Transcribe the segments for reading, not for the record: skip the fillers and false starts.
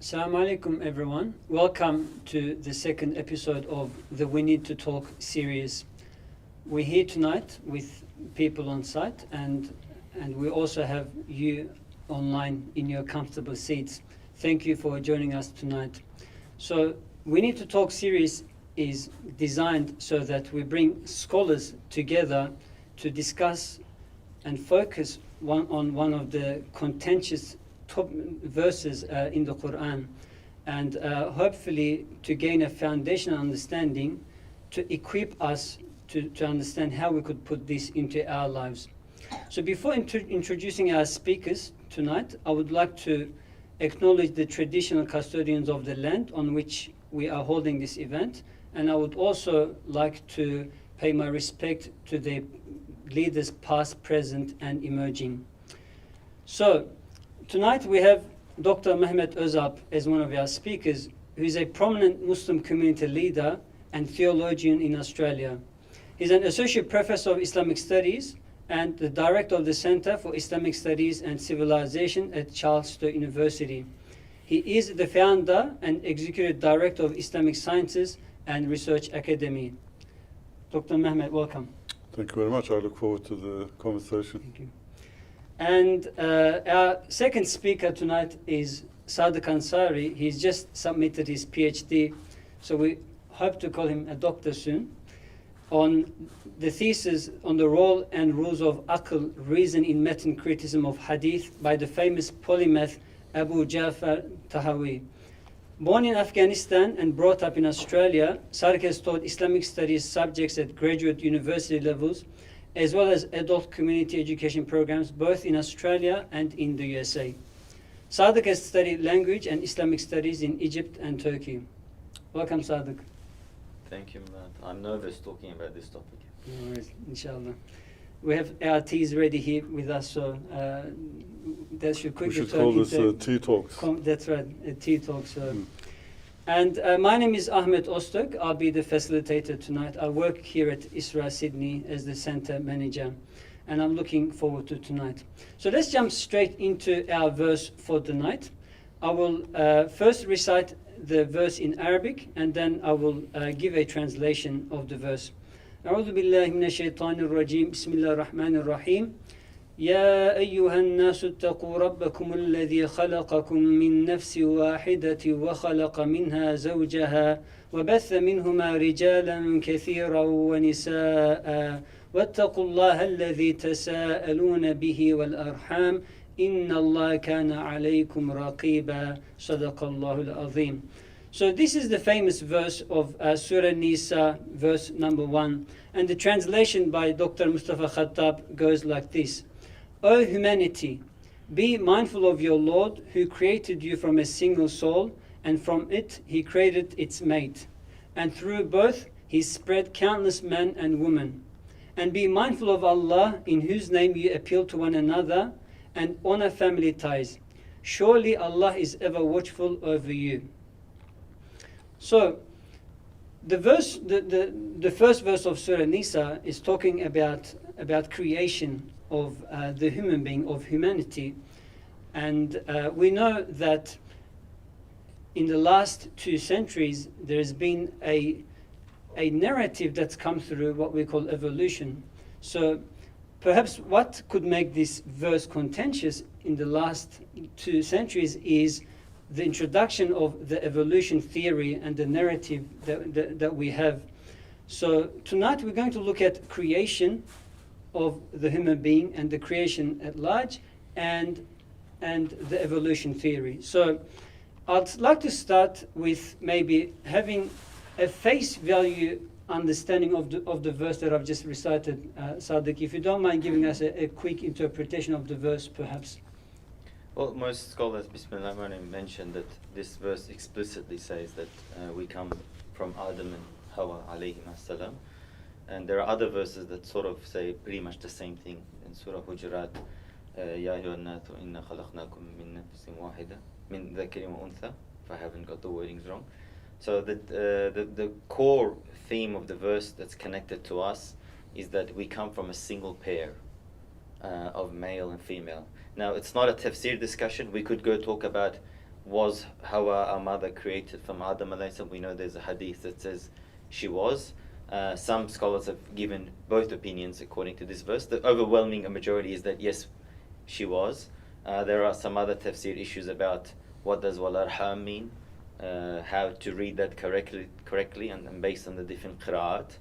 Assalamu alaikum everyone. Welcome to the second episode of the We Need to Talk series. We're here tonight with people on site and we also have you online in your comfortable seats. Thank you for joining us tonight. So We Need to Talk series is designed so that we bring scholars together to discuss and focus on one of the contentious top verses in the Qur'an, and hopefully to gain a foundational understanding to equip us to understand how we could put this into our lives. So before introducing our speakers tonight, I would like to acknowledge the traditional custodians of the land on which we are holding this event, and I would also like to pay my respect to the leaders past, present and emerging. So tonight we have Dr. Mehmet Özalp as one of our speakers, who is a prominent Muslim community leader and theologian in Australia. He's an associate professor of Islamic studies and the director of the Center for Islamic Studies and Civilization at Charles Sturt University. He is the founder and executive director of Islamic Sciences and Research Academy. Dr. Mehmet, welcome. Thank you very much. I look forward to the conversation. Thank you. And our second speaker tonight is Sadiq Ansari. He's just submitted his PhD, so we hope to call him a doctor soon, on the thesis on the role and rules of aql, reason in meten criticism of hadith, by the famous polymath Abu Ja'far Tahawi. Born in Afghanistan and brought up in Australia, Sadiq has taught Islamic studies subjects at graduate university levels, as well as adult community education programs, both in Australia and in the USA. Sadiq has studied language and Islamic studies in Egypt and Turkey. Welcome, Sadiq. Thank you, Matt. I'm nervous talking about this topic. No worries, inshallah. We have our teas ready here with us, so that should quickly We should call this tea talks. That's right, a tea talk. So. And my name is Ahmed Ostok. I'll be the facilitator tonight. I work here at ISRA Sydney as the center manager, and I'm looking forward to tonight. So let's jump straight into our verse for tonight. I will first recite the verse in Arabic, and then I will give a translation of the verse. أعوذ بالله من الشيطان الرجيم بسم الله الرحمن الرحيم يا أيها الناس اتقوا ربكم الذي خلقكم من نفس واحدة وخلق منها زوجها وبث منهما رجالا كثيرا ونساء واتقوا الله الذي تساءلون به والأرحام إن الله كان عليكم رقيبا صدق الله العظيم. So this is the famous verse of Surah An-Nisa, verse number 1. And the translation by Dr. Mustafa Khattab goes like this. O humanity, be mindful of your Lord who created you from a single soul, and from it he created its mate. And through both he spread countless men and women. And be mindful of Allah, in whose name you appeal to one another, and honor family ties. Surely Allah is ever watchful over you. So, the first verse of Surah Nisa is talking about creation of the human being, of humanity, and we know that in the last 2 centuries there has been a narrative that's come through what we call evolution. So, perhaps what could make this verse contentious in the last 2 centuries is the introduction of the evolution theory and the narrative that we have. So tonight we're going to look at creation of the human being and the creation at large and the evolution theory. So I'd like to start with maybe having a face value understanding of the verse that I've just recited. Sadiq, if you don't mind giving us a quick interpretation of the verse, perhaps. Well, most scholars, Bismillah, mention that this verse explicitly says that we come from Adam and Hawa alayhim as-salam. And there are other verses that sort of say pretty much the same thing. In Surah Hujurat, Ya ayyuhan nasu inna khalaqnakum min nafsin wahida min dhakarin wa untha, if I haven't got the wordings wrong. So the core theme of the verse that's connected to us is that we come from a single pair of male and female. Now, it's not a tafsir discussion. We could go talk about was Hawa our mother created from Adam alayhi salam? We know there's a hadith that says she was. Some scholars have given both opinions according to this verse. The overwhelming majority is that yes, she was. There are some other tafsir issues about what does wal arham mean, how to read that correctly and based on the different qira'at,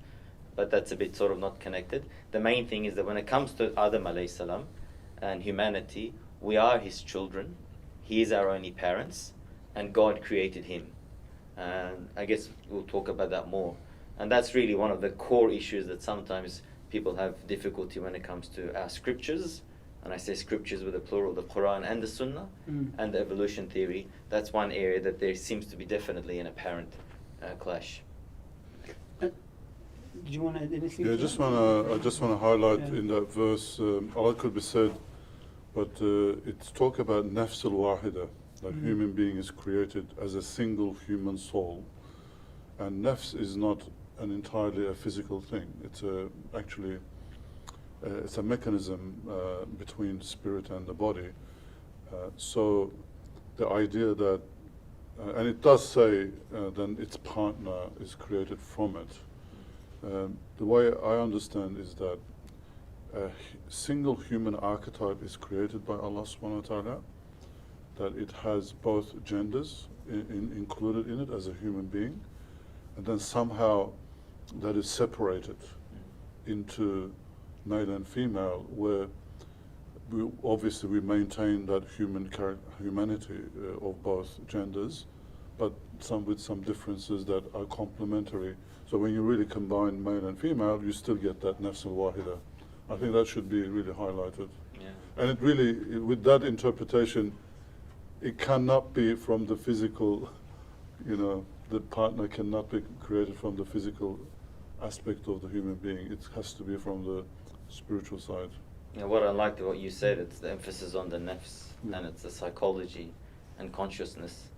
but that's a bit sort of not connected. The main thing is that when it comes to Adam alayhi salam and humanity, we are his children, he is our only parents, and God created him. And I guess we'll talk about that more. And that's really one of the core issues that sometimes people have difficulty when it comes to our scriptures. And I say scriptures with a plural, the Qur'an and the Sunnah, and the evolution theory. That's one area that there seems to be definitely an apparent clash. Do you want to add anything? Yeah, I just want to highlight in that verse, a lot could be said, but it's talk about nafs al-wahida, that human being is created as a single human soul. And nafs is not an entirely a physical thing. It's actually it's a mechanism between spirit and the body. So the idea that, and it does say then its partner is created from it. The way I understand is that a single human archetype is created by Allah subhanahu wa ta'ala, that it has both genders included in it as a human being, and then somehow that is separated into male and female, where we maintain that humanity of both genders, but with some differences that are complementary. So when you really combine male and female, you still get that nafs al-wahida. I think that should be really highlighted. Yeah. And it really, with that interpretation, it cannot be from the physical, the partner cannot be created from the physical aspect of the human being. It has to be from the spiritual side. Yeah, what I liked what you said, it's the emphasis on the nafs, and it's the psychology and consciousness.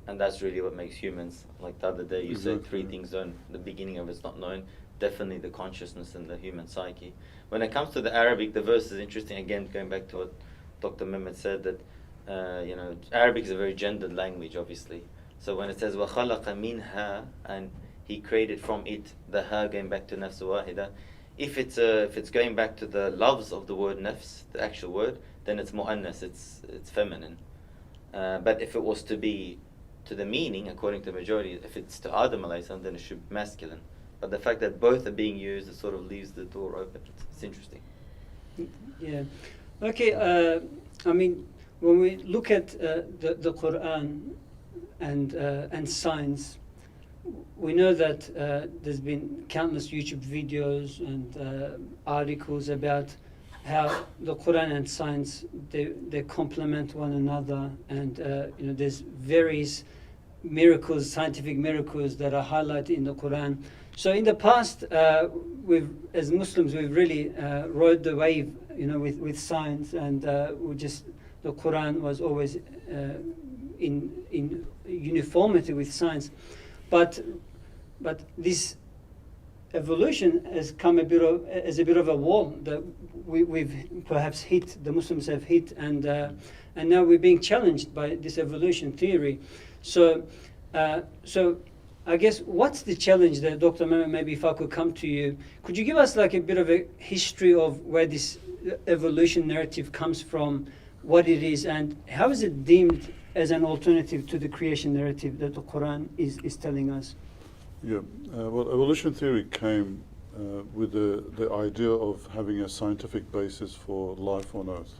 And that's really what makes humans. Like the other day you said three things known, the beginning of it's not known. Definitely the consciousness and the human psyche. When it comes to the Arabic, the verse is interesting. Again, going back to what Dr. Mehmet said, that Arabic is a very gendered language, obviously. So when it says وَخَلَقَ مِنْهَا, and he created from it, the ha going back to nafs wahida, if it's going back to the loves of the word nafs, the actual word, then it's mu'annas, it's feminine. But if it was to be to the meaning, according to the majority, if it's to Adam alayhi salam, then it should be masculine. But the fact that both are being used, it sort of leaves the door open. It's interesting. Yeah. Okay. I mean, when we look at the Qur'an and science, we know that there's been countless YouTube videos and articles about how the Qur'an and science they complement one another, and there's various miracles, scientific miracles that are highlighted in the Qur'an. So in the past, as Muslims, we've really rode the wave, with science, and the Qur'an was always in uniformity with science, but this evolution has come as a bit of a wall that we've perhaps hit. The Muslims have hit, and now we're being challenged by this evolution theory. So I guess what's the challenge there, Dr. Mehmet? Maybe if I could come to you, could you give us like a bit of a history of where this evolution narrative comes from, what it is, and how is it deemed as an alternative to the creation narrative that the Quran is telling us? Yeah, well, evolution theory came with the idea of having a scientific basis for life on Earth.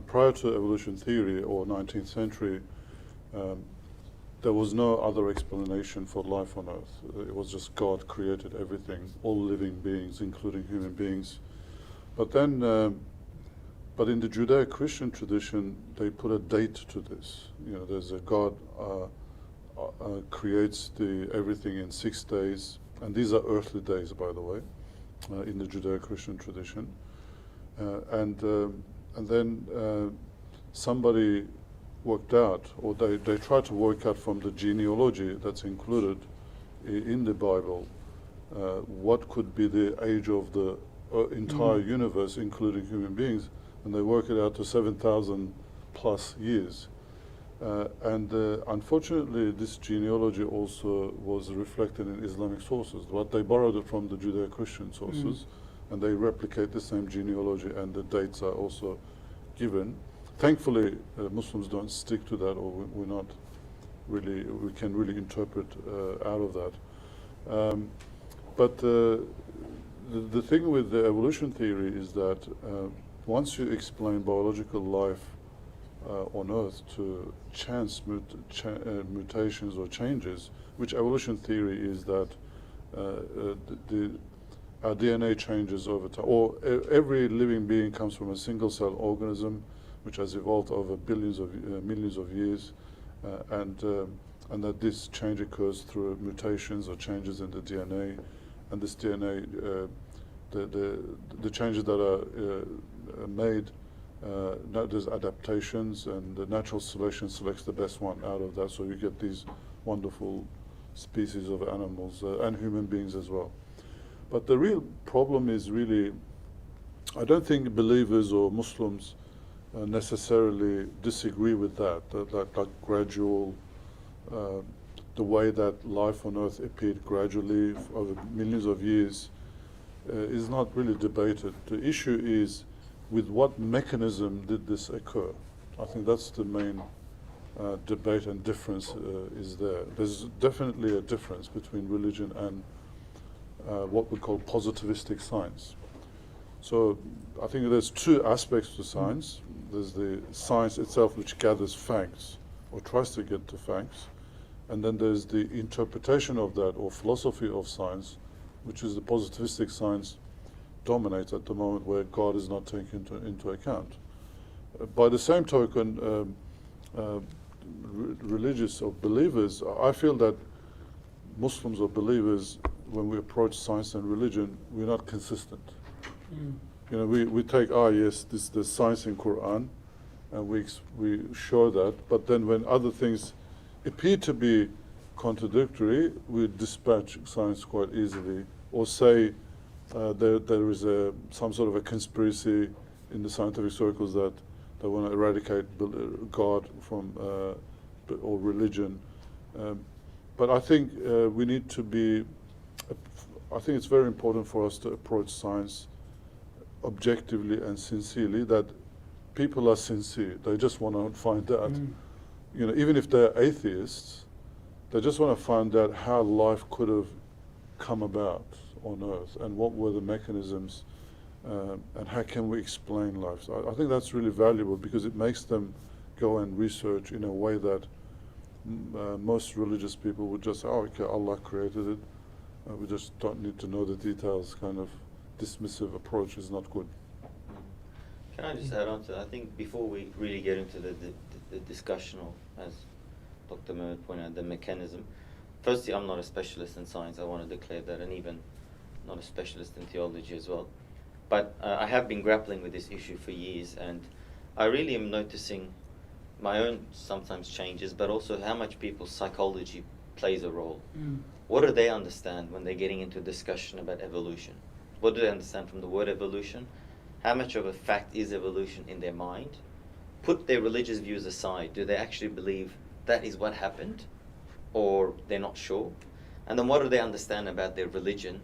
Prior to evolution theory, or 19th century, there was no other explanation for life on Earth. It was just God created everything, all living beings, including human beings. But then, but in the Judeo-Christian tradition, they put a date to this. There's a God creates everything in 6 days, and these are earthly days, by the way, in the Judeo-Christian tradition. And then somebody worked out, or they tried to work out from the genealogy that's included in the Bible, what could be the age of the entire universe, including human beings, and they worked it out to 7,000 plus years. Unfortunately, this genealogy also was reflected in Islamic sources. But they borrowed it from the Judeo-Christian sources, and they replicate the same genealogy, and the dates are also given. Thankfully, Muslims don't stick to that, or we're not really, we can really interpret out of that. But the thing with the evolution theory is that once you explain biological life on Earth to chance mutations or changes, which evolution theory is that our DNA changes over time, or every living being comes from a single cell organism which has evolved over billions of millions of years, and that this change occurs through mutations or changes in the DNA, and this DNA, the changes that are made, there's adaptations, and the natural selection selects the best one out of that, so you get these wonderful species of animals and human beings as well. But the real problem is really, I don't think believers or Muslims necessarily disagree with that gradual, the way that life on Earth appeared gradually over millions of years is not really debated. The issue is with what mechanism did this occur. I think that's the main debate and difference is there. There's definitely a difference between religion and what we call positivistic science. So I think there's two aspects to science. There's the science itself, which gathers facts or tries to get to facts, and then there's the interpretation of that or philosophy of science, which is the positivistic science dominates at the moment, where God is not taken into account. By the same token, religious or believers, I feel that Muslims or believers, when we approach science and religion, we're not consistent. You know, we take, yes, this the science in Qur'an, and we show that, but then when other things appear to be contradictory, we dispatch science quite easily, or say there is some sort of a conspiracy in the scientific circles that they want to eradicate God from or religion. But I think we need to be, I think it's very important for us to approach science objectively and sincerely, that people are sincere. They just want to find out, you know, even if they're atheists, they just want to find out how life could have come about on Earth, and what were the mechanisms, and how can we explain life. So I think that's really valuable, because it makes them go and research in a way that most religious people would just say, okay, Allah created it, we just don't need to know the details. Kind of dismissive approach is not good. Can I just add on to that? I think before we really get into the discussion of, as Dr. Mehmet pointed out, the mechanism, firstly, I'm not a specialist in science, I want to declare that, and even not a specialist in theology as well. But I have been grappling with this issue for years, and I really am noticing my own sometimes changes, but also how much people's psychology plays a role. What do they understand when they're getting into a discussion about evolution? What do they understand from the word evolution? How much of a fact is evolution in their mind? Put their religious views aside. Do they actually believe that is what happened, or they're not sure? And then what do they understand about their religion?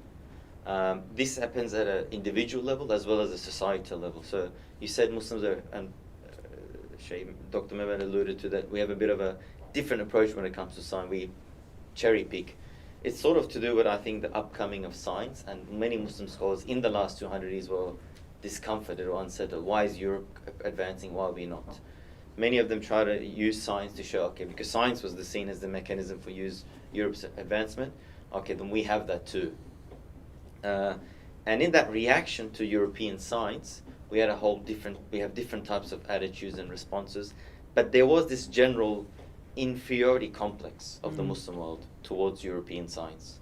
This happens at an individual level as well as a societal level. So you said Muslims are, and Dr. Mehmet alluded to that, we have a bit of a different approach when it comes to science. We cherry pick. It's sort of to do with, I think, the upcoming of science, and many Muslim scholars in the last 200 years were discomforted or unsettled. Why is Europe advancing? Why are we not? Many of them try to use science to show, okay, because science was seen as the mechanism for Europe's advancement, okay, then we have that too. And in that reaction to European science, we have different types of attitudes and responses, but there was this general inferiority complex of the Muslim world towards European science.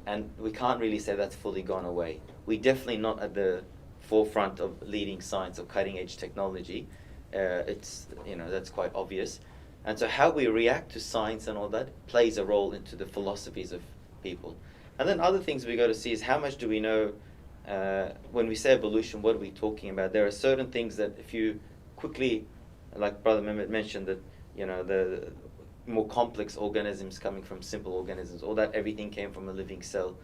And we can't really say that's fully gone away. We're definitely not at the forefront of leading science or cutting edge technology. It's, that's quite obvious. And so how we react to science and all that plays a role into the philosophies of people. And then other things we got to see is how much do we know, when we say evolution, what are we talking about? There are certain things that if you quickly, like Brother Mehmet mentioned, that the more complex organisms coming from simple organisms, or that everything came from a living cell.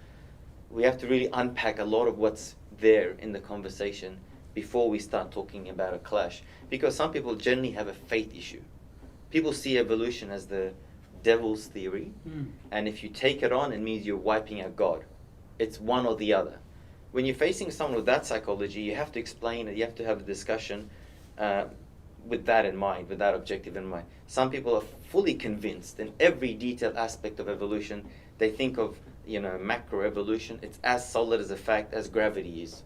We have to really unpack a lot of what's there in the conversation before we start talking about a clash. Because some people generally have a faith issue. People see evolution as the devil's theory, and if you take it on, it means you're wiping out God. It's one or the other. When you're facing someone with that psychology, you have to explain it, you have to have a discussion with that in mind, with that objective in mind. Some people are fully convinced in every detailed aspect of evolution. They think of macroevolution. It's as solid as a fact as gravity is.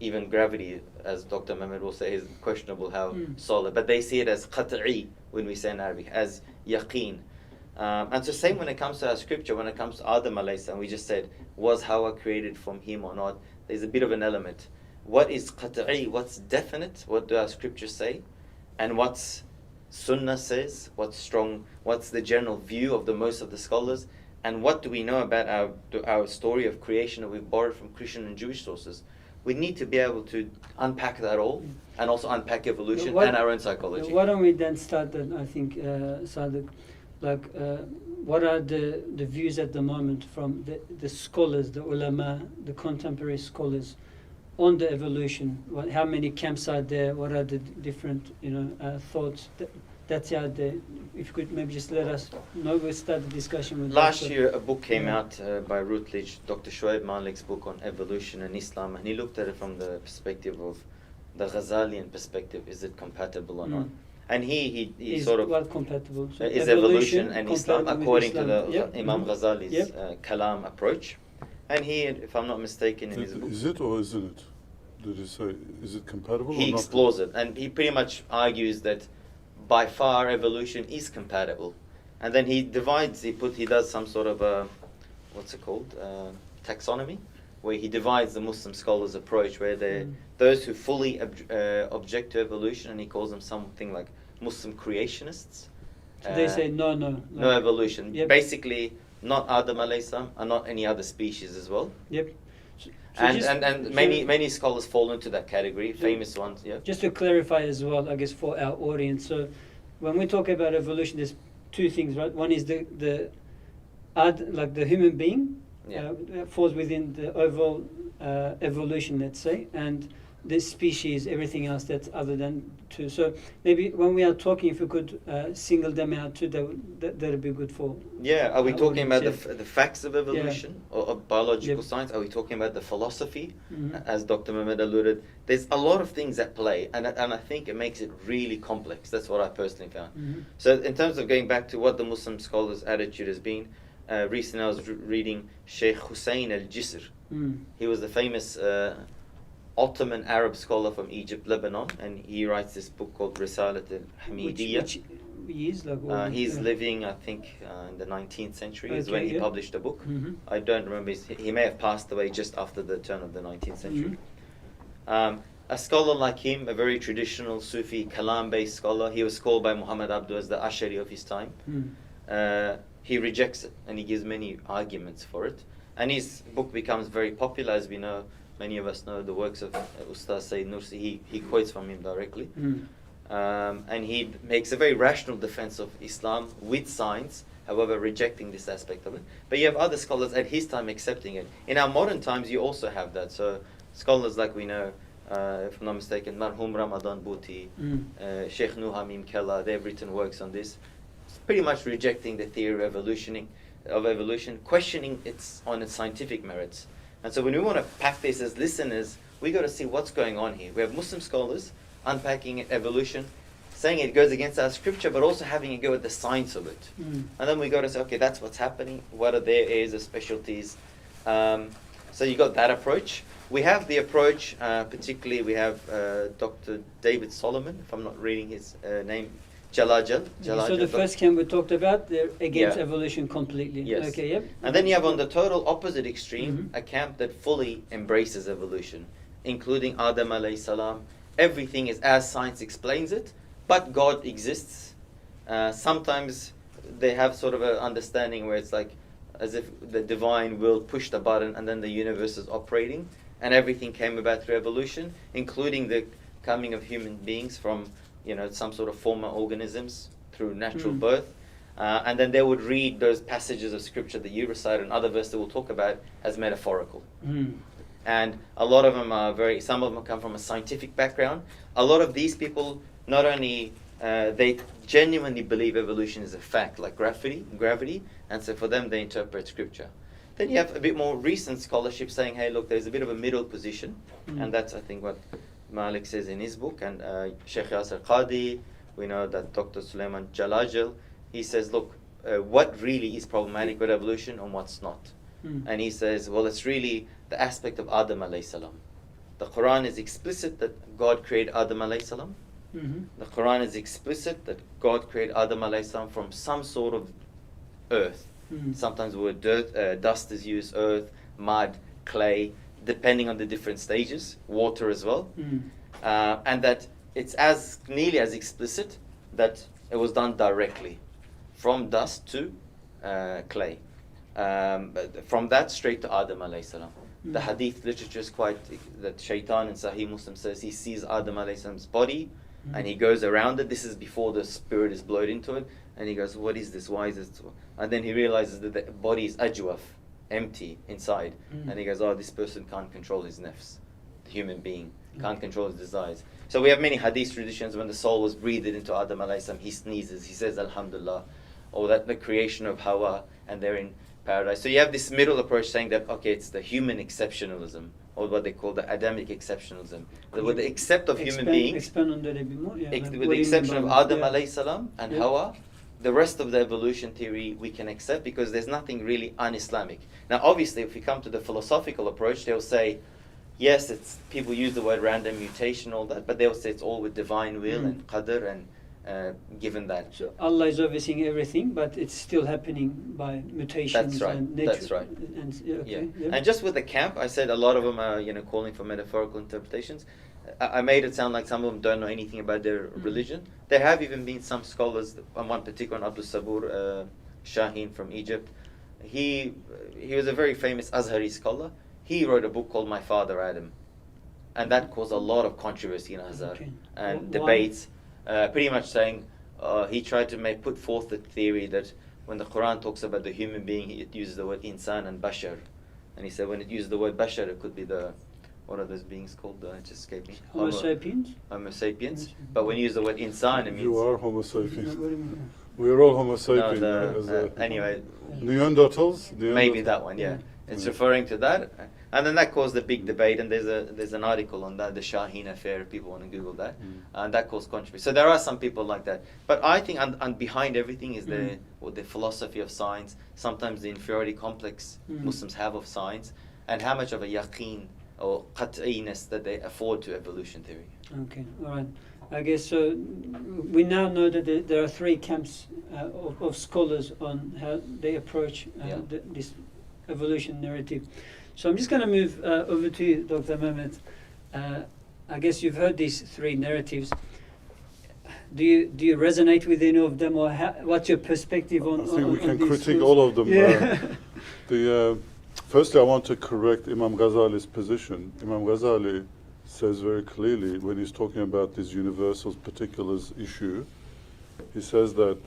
Even gravity, as Dr. Mehmed will say, is questionable how solid. But they see it as qat'i when we say in Arabic, as yaqeen. And so same when it comes to our scripture, when it comes to Adam alayhi salam, we just said, was Hawa created from him or not? There's a bit of an element. What is qat'i? What's definite? What do our scriptures say? And what's Sunnah says? What's strong? What's the general view of the most of the scholars? And what do we know about our story of creation that we've borrowed from Christian and Jewish sources? We need to be able to unpack that all, and also unpack evolution and our own psychology. Why don't we then start then, I think, Sadiq, what are the views at the moment from the scholars, the ulama, the contemporary scholars on the evolution? How many camps are there? What are the different thoughts? That's out there. If you could maybe just let us know, we'll start the discussion with Last year a book came out by Routledge, Dr. Shoaib Malik's book on evolution and Islam, and he looked at it from the perspective of the Ghazalian perspective. Is it compatible or not? And he sort of what compatible? So is evolution and Islam according to the Imam Ghazali's Kalam approach. And he, if I'm not mistaken, in his book, is it or isn't it? Did he say is it compatible? He explores it, and he pretty much argues that by far evolution is compatible. And then he divides. He does some sort of a taxonomy, where he divides the Muslim scholars' approach, where they those who fully object to evolution, and he calls them something like Muslim creationists. So they say no evolution. Yep. Basically, not Adam alayhi salam, and not any other species as well. Yep. And many scholars fall into that category, famous ones. Yeah. Just to clarify as well, I guess for our audience. So when we talk about evolution, there's two things, right? One is the human being falls within the overall evolution, let's say, and this species, everything else that's other than two. So maybe when we are talking, if we could single them out too, that'd be good for. Yeah, are we talking about the facts of evolution or of biological science? Are we talking about the philosophy, as Dr. Mehmed alluded? There's a lot of things at play, and I think it makes it really complex. That's what I personally found. So in terms of going back to what the Muslim scholars' attitude has been, recently I was reading Sheikh Hussein al-Jisr. He was the famous Ottoman Arab scholar from Egypt, Lebanon, and he writes this book called Risalat al-Hamidiyya. Which years? He's living, I think, in the 19th century is when he published a book. I don't remember. He may have passed away just after the turn of the 19th century. A scholar like him, a very traditional Sufi, Kalam-based scholar, he was called by Muhammad Abdu as the Ashari of his time. He rejects it, and he gives many arguments for it. And his book becomes very popular, as we know. Many of us know the works of Ustaz Sayyid Nursi. He quotes from him directly. And he makes a very rational defense of Islam with science, however rejecting this aspect of it. But you have other scholars at his time accepting it. In our modern times, you also have that. So scholars like we know, if I'm not mistaken, Marhum Ramadan Bhuti, Sheikh Nuh Hamim Kella, they've written works on this. It's pretty much rejecting the theory of evolution, questioning its scientific merits. And so when we want to pack this as listeners, we got to see what's going on here. We have Muslim scholars unpacking evolution, saying it goes against our scripture, but also having a go at the science of it. And then we got to say, okay, that's what's happening. What are their areas of specialties? So you got that approach. We have the approach, particularly we have Dr. David Solomon, if I'm not reading his name, Jalajal. So the first camp we talked about, they're against evolution completely. Yes. Okay, yep. And then you have on the total opposite extreme, a camp that fully embraces evolution, including Adam alayhi salam. Everything is as science explains it, but God exists. Sometimes they have sort of an understanding where it's like as if the divine will push the button and then the universe is operating, and everything came about through evolution, including the coming of human beings from some sort of former organisms, through natural birth. And then they would read those passages of scripture that you recited and other verses that we'll talk about as metaphorical. And a lot of them are some of them come from a scientific background. A lot of these people, not only, they genuinely believe evolution is a fact, like gravity, and so for them they interpret scripture. Then you have a bit more recent scholarship saying, hey, look, there's a bit of a middle position, and that's, I think, what Malik says in his book, and Sheikh Yasser Qadi, we know that Dr. Sulaiman Jalajal, he says, look, what really is problematic with evolution and what's not. And he says, well, it's really the aspect of Adam alayhi salam. The Quran is explicit that God created Adam alayhi salam. The Quran is explicit that God created Adam alayhi salam from some sort of earth. Sometimes the word dust is used, earth, mud, clay, depending on the different stages, water as well. And that it's as nearly as explicit that it was done directly from dust to clay. From that straight to Adam alayhi salam. The hadith literature is quite, that Shaitan in Sahih Muslim says he sees Adam alayhi salam's body and he goes around it. This is before the spirit is blown into it. And he goes, what is this? Why is this? And then he realizes that the body is ajwaf, empty inside. And he goes, oh, this person can't control his nafs. The human being can't control his desires. So we have many hadith traditions when the soul was breathed into Adam alayhi salam, he sneezes, he says Alhamdulillah. Or that the creation of Hawa and they're in paradise. So you have this middle approach saying that, okay, it's the human exceptionalism, or what they call the Adamic exceptionalism. With the except of human beings, expand on that a bit more. Yeah, with the exception of Adam alayhi salam and Hawa, the rest of the evolution theory we can accept because there's nothing really un-Islamic. Now obviously if we come to the philosophical approach, they'll say, yes, it's people use the word random mutation, all that, but they'll say it's all with divine will and qadr and given that. So Allah is overseeing everything, but it's still happening by mutations. That's right. And nature. That's right. And, And just with the camp, I said a lot of them are calling for metaphorical interpretations. I made it sound like some of them don't know anything about their religion. There have even been some scholars, one particular one, Abdul Sabur Shaheen from Egypt. He was a very famous Azhari scholar. He wrote a book called My Father Adam, and that caused a lot of controversy in Azhar and debates. Pretty much saying he tried to put forth the theory that when the Quran talks about the human being, it uses the word insan and bashar, and he said when it uses the word bashar, it could be the, what are those beings called? It just escaped me. Homo sapiens. Homo sapiens. But when you use the word insan, it means you are Homo sapiens. We are all Homo sapiens. Anyway, Neanderthals. Maybe that one. Yeah, it's referring to that. And then that caused a big debate, and there's an article on that, the Shaheen affair, if people want to Google that, and that caused controversy. So there are some people like that. But I think and behind everything is the philosophy of science, sometimes the inferiority complex Muslims have of science, and how much of a yaqeen or qat'iness that they afford to evolution theory. Okay, all right. I guess so. We now know that there are three camps of scholars on how they approach this evolution narrative. So I'm just going to move over to you, Dr. Mehmet. I guess you've heard these three narratives. Do you resonate with any of them, or what's your perspective on? I think we can these critique schools? all of them. Yeah. Firstly, I want to correct Imam Ghazali's position. Imam Ghazali says very clearly when he's talking about this universals particulars issue, he says that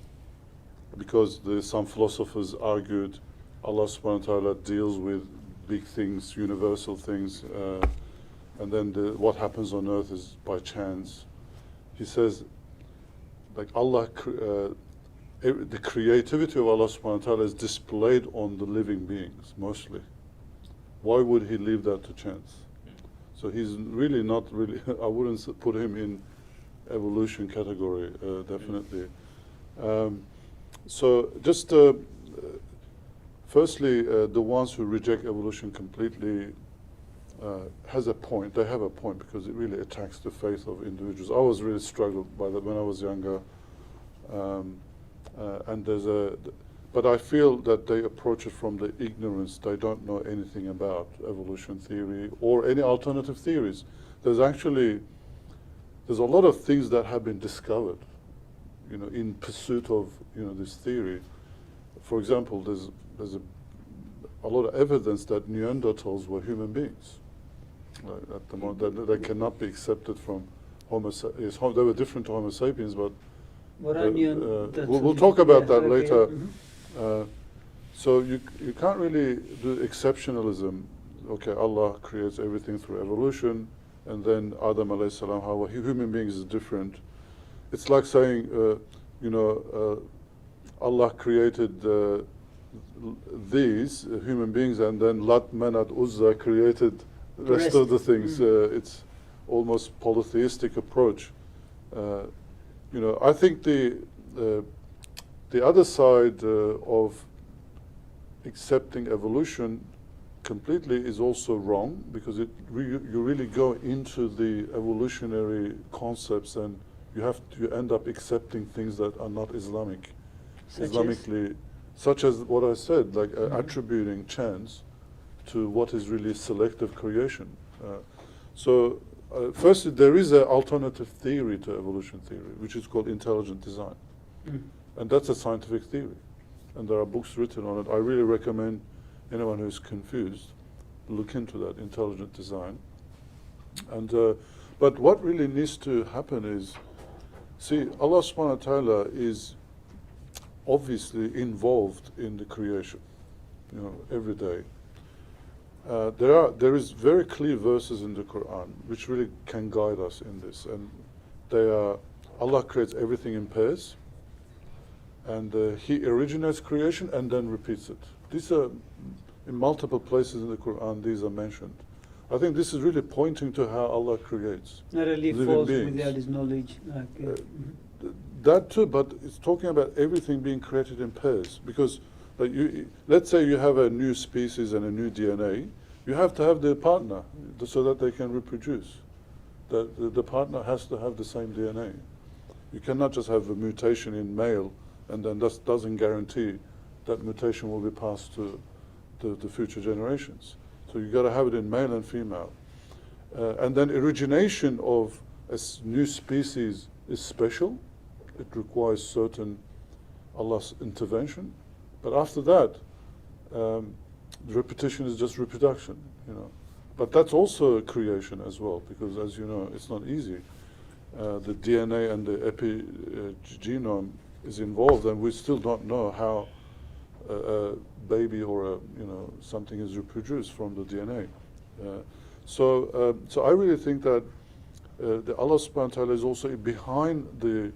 because some philosophers argued Allah subhanahu wa ta'ala deals with big things, universal things, and then what happens on earth is by chance. He says, like Allah, the creativity of Allah subhanahu wa ta'ala is displayed on the living beings, mostly. Why would he leave that to chance? So he's really not really, I wouldn't put him in evolution category, definitely. So just firstly, the ones who reject evolution completely has a point. They have a point because it really attacks the faith of individuals. I was really struggled by that when I was younger, and but I feel that they approach it from the ignorance. They don't know anything about evolution theory or any alternative theories. There's a lot of things that have been discovered, in pursuit of this theory. For example, there's a lot of evidence that Neanderthals were human beings. At the moment, that they cannot be accepted from Homo sapiens. They were different to Homo sapiens, but What are we'll talk about that okay. later. Mhm. So you can't really do exceptionalism. Okay, Allah creates everything through evolution, and then Adam alayhi salam, how human beings is different. It's like saying, Allah created these human beings, and then Lat, Manat, Uzza created the rest of the things. It's almost polytheistic approach. I think the other side of accepting evolution completely is also wrong, because you really go into the evolutionary concepts, and you end up accepting things that are not Islamic. Such as what I said, like attributing chance to what is really selective creation. Firstly, there is an alternative theory to evolution theory, which is called intelligent design. And that's a scientific theory. And there are books written on it. I really recommend anyone who's confused, look into that, intelligent design. And but what really needs to happen is, see, Allah subhanahu wa ta'ala is obviously involved in the creation, every day. There is very clear verses in the Qur'an which really can guide us in this, and they are, Allah creates everything in pairs, and He originates creation and then repeats it. These are in multiple places in the Qur'an. These are mentioned. I think this is really pointing to how Allah creates Not a leaf living falls beings. without His knowledge. That too, but it's talking about everything being created in pairs. Because let's say you have a new species and a new DNA, you have to have the partner so that they can reproduce. The partner has to have the same DNA. You cannot just have a mutation in male, and then that doesn't guarantee that mutation will be passed to the future generations. So you've got to have it in male and female. And then origination of a new species is special. It requires certain Allah's intervention. But after that, the repetition is just reproduction, But that's also a creation as well, because as you know, it's not easy. The DNA and the epigenome is involved, and we still don't know how a baby or something is reproduced from the DNA. So I really think that the Allah subhanahu wa ta'ala is also behind the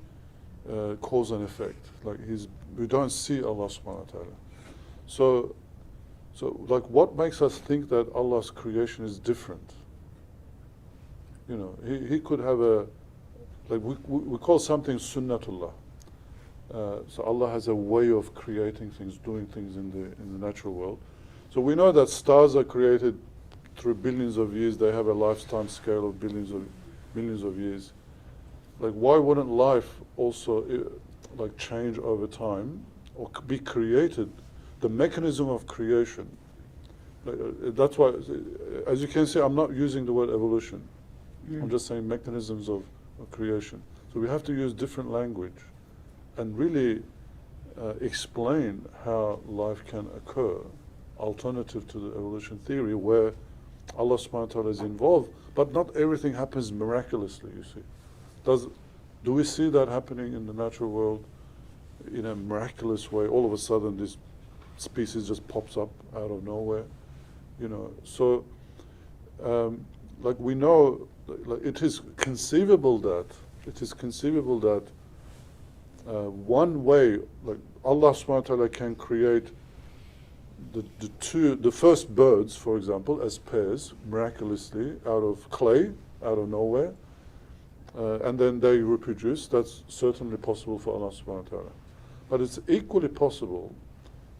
cause and effect. Like we don't see Allah subhanahu wa ta'ala. So like, what makes us think that Allah's creation is different? He could have we call something sunnatullah. So Allah has a way of creating things, doing things in the natural world. So we know that stars are created through billions of years. They have a lifetime scale of millions of years. Like, why wouldn't life also change over time or be created? The mechanism of creation. That's why, as you can see, I'm not using the word evolution. I'm just saying mechanisms of creation. So we have to use different language and really explain how life can occur, alternative to the evolution theory, where Allah subhanahu wa ta'ala is involved, but not everything happens miraculously, you see. Do we see that happening in the natural world in a miraculous way? All of a sudden this species just pops up out of nowhere, So we know, it is conceivable that one way, Allah subhanahu wa ta'ala can create the first birds, for example, as pairs, miraculously, out of clay, out of nowhere, and then they reproduce. That's certainly possible for Allah subhanahu wa ta'ala. But it's equally possible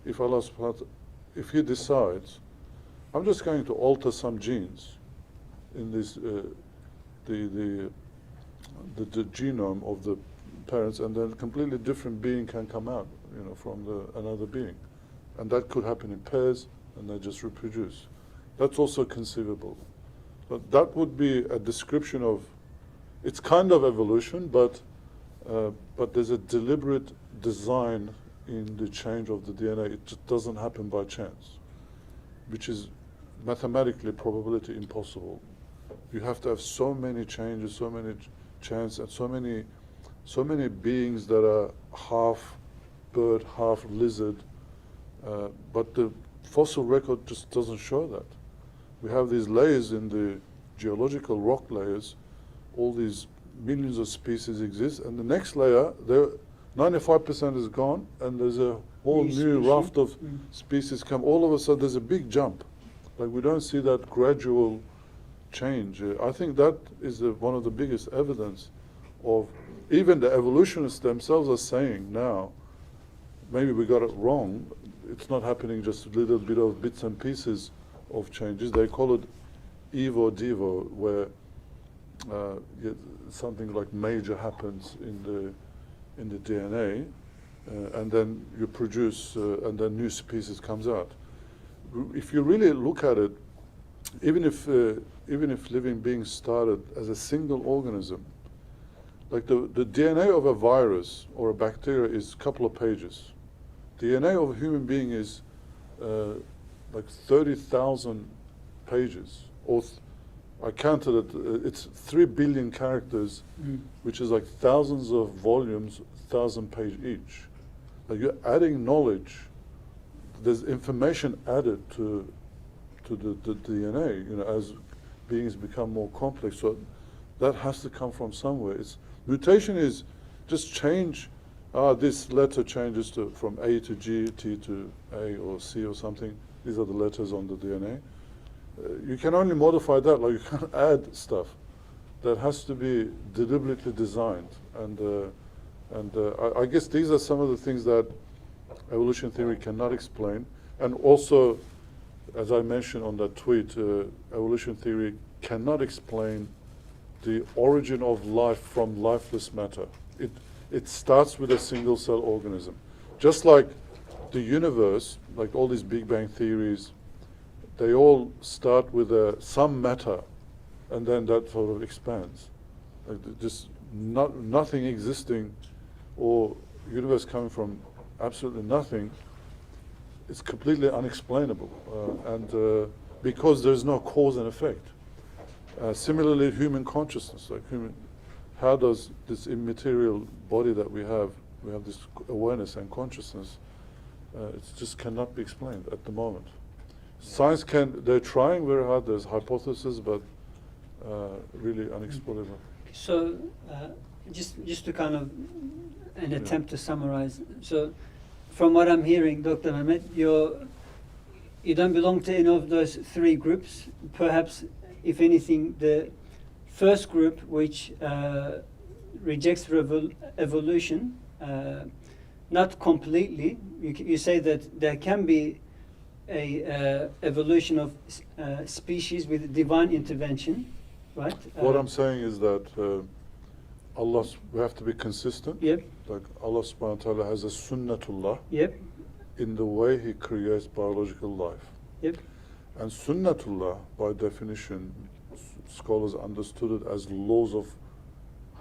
if Allah subhanahu wa ta'ala, if He decides, I'm just going to alter some genes in this, the genome of the parents, and then a completely different being can come out, from another being. And that could happen in pairs, and they just reproduce. That's also conceivable. But that would be a description of, it's kind of evolution, but there's a deliberate design in the change of the DNA. It just doesn't happen by chance, which is mathematically probability impossible. You have to have so many changes, so many chance, and so many so many beings that are half bird, half lizard, but the fossil record just doesn't show that. We have these layers in the geological rock layers, all these millions of species exist, and the next layer, 95% is gone, and there's a whole new raft of species come. All of a sudden, there's a big jump. Like, we don't see that gradual change. I think that is one of the biggest evidence of, even the evolutionists themselves are saying now, maybe we got it wrong. It's not happening just a little bit of bits and pieces of changes. They call it evo devo, where something like major happens in the DNA, and then you produce, and then new species comes out. If you really look at it, even if living beings started as a single organism, like the DNA of a virus or a bacteria is a couple of pages. DNA of a human being is like 30,000 pages. Or I counted it, it's 3 billion characters, which is like thousands of volumes, 1,000 page each. Like, you're adding knowledge. There's information added to the DNA, you know, as beings become more complex. So that has to come from somewhere. Mutation is just change. This letter changes from A to G, T to A or C or something. These are the letters on the DNA. You can only modify that, like you can't add stuff. That has to be deliberately designed. And I guess these are some of the things that evolution theory cannot explain. And also, as I mentioned on that tweet, evolution theory cannot explain the origin of life from lifeless matter. It starts with a single cell organism. Just like the universe, like all these Big Bang theories, they all start with some matter, and then that sort of expands. Like just nothing existing, or universe coming from absolutely nothing. It's completely unexplainable, and because there's no cause and effect. Similarly, human consciousness, how does this immaterial body that we have this awareness and consciousness, it just cannot be explained at the moment. Science they're trying very hard, there's hypotheses, but really unexplainable. So, just to kind of an attempt to summarize. So, from what I'm hearing, Dr. Mehmet, you don't belong to any of those 3 groups. Perhaps, if anything, the first group, which rejects evolution, not completely. You say that there can be a evolution of species with divine intervention, right? What I'm saying is that we have to be consistent. Yep. Like Allah subhanahu wa ta'ala has a sunnatullah. Yep. In the way He creates biological life. Yep. And sunnatullah, by definition, scholars understood it as laws of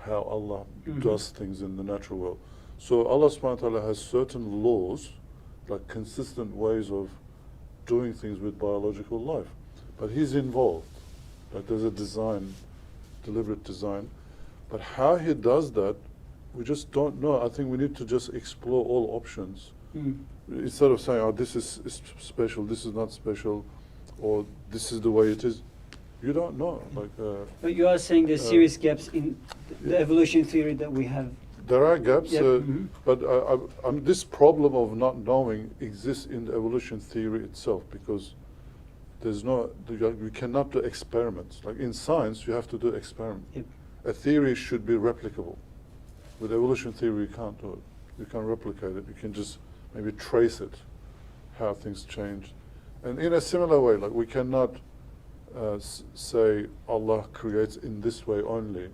how Allah does things in the natural world. So Allah subhanahu wa ta'ala has certain laws, like consistent ways of doing things with biological life. But He's involved. Like there's a design, deliberate design. But how He does that, we just don't know. I think we need to just explore all options. Instead of saying, this is special, this is not special, or this is the way it is. You don't know. But you are saying there's serious gaps in the evolution theory that we have. There are gaps, but this problem of not knowing exists in the evolution theory itself, because we cannot do experiments. Like in science, you have to do experiments. Yep. A theory should be replicable. With evolution theory, you can't do it. You can't replicate it. You can just maybe trace it, how things change. And in a similar way, like we cannot say Allah creates in this way only,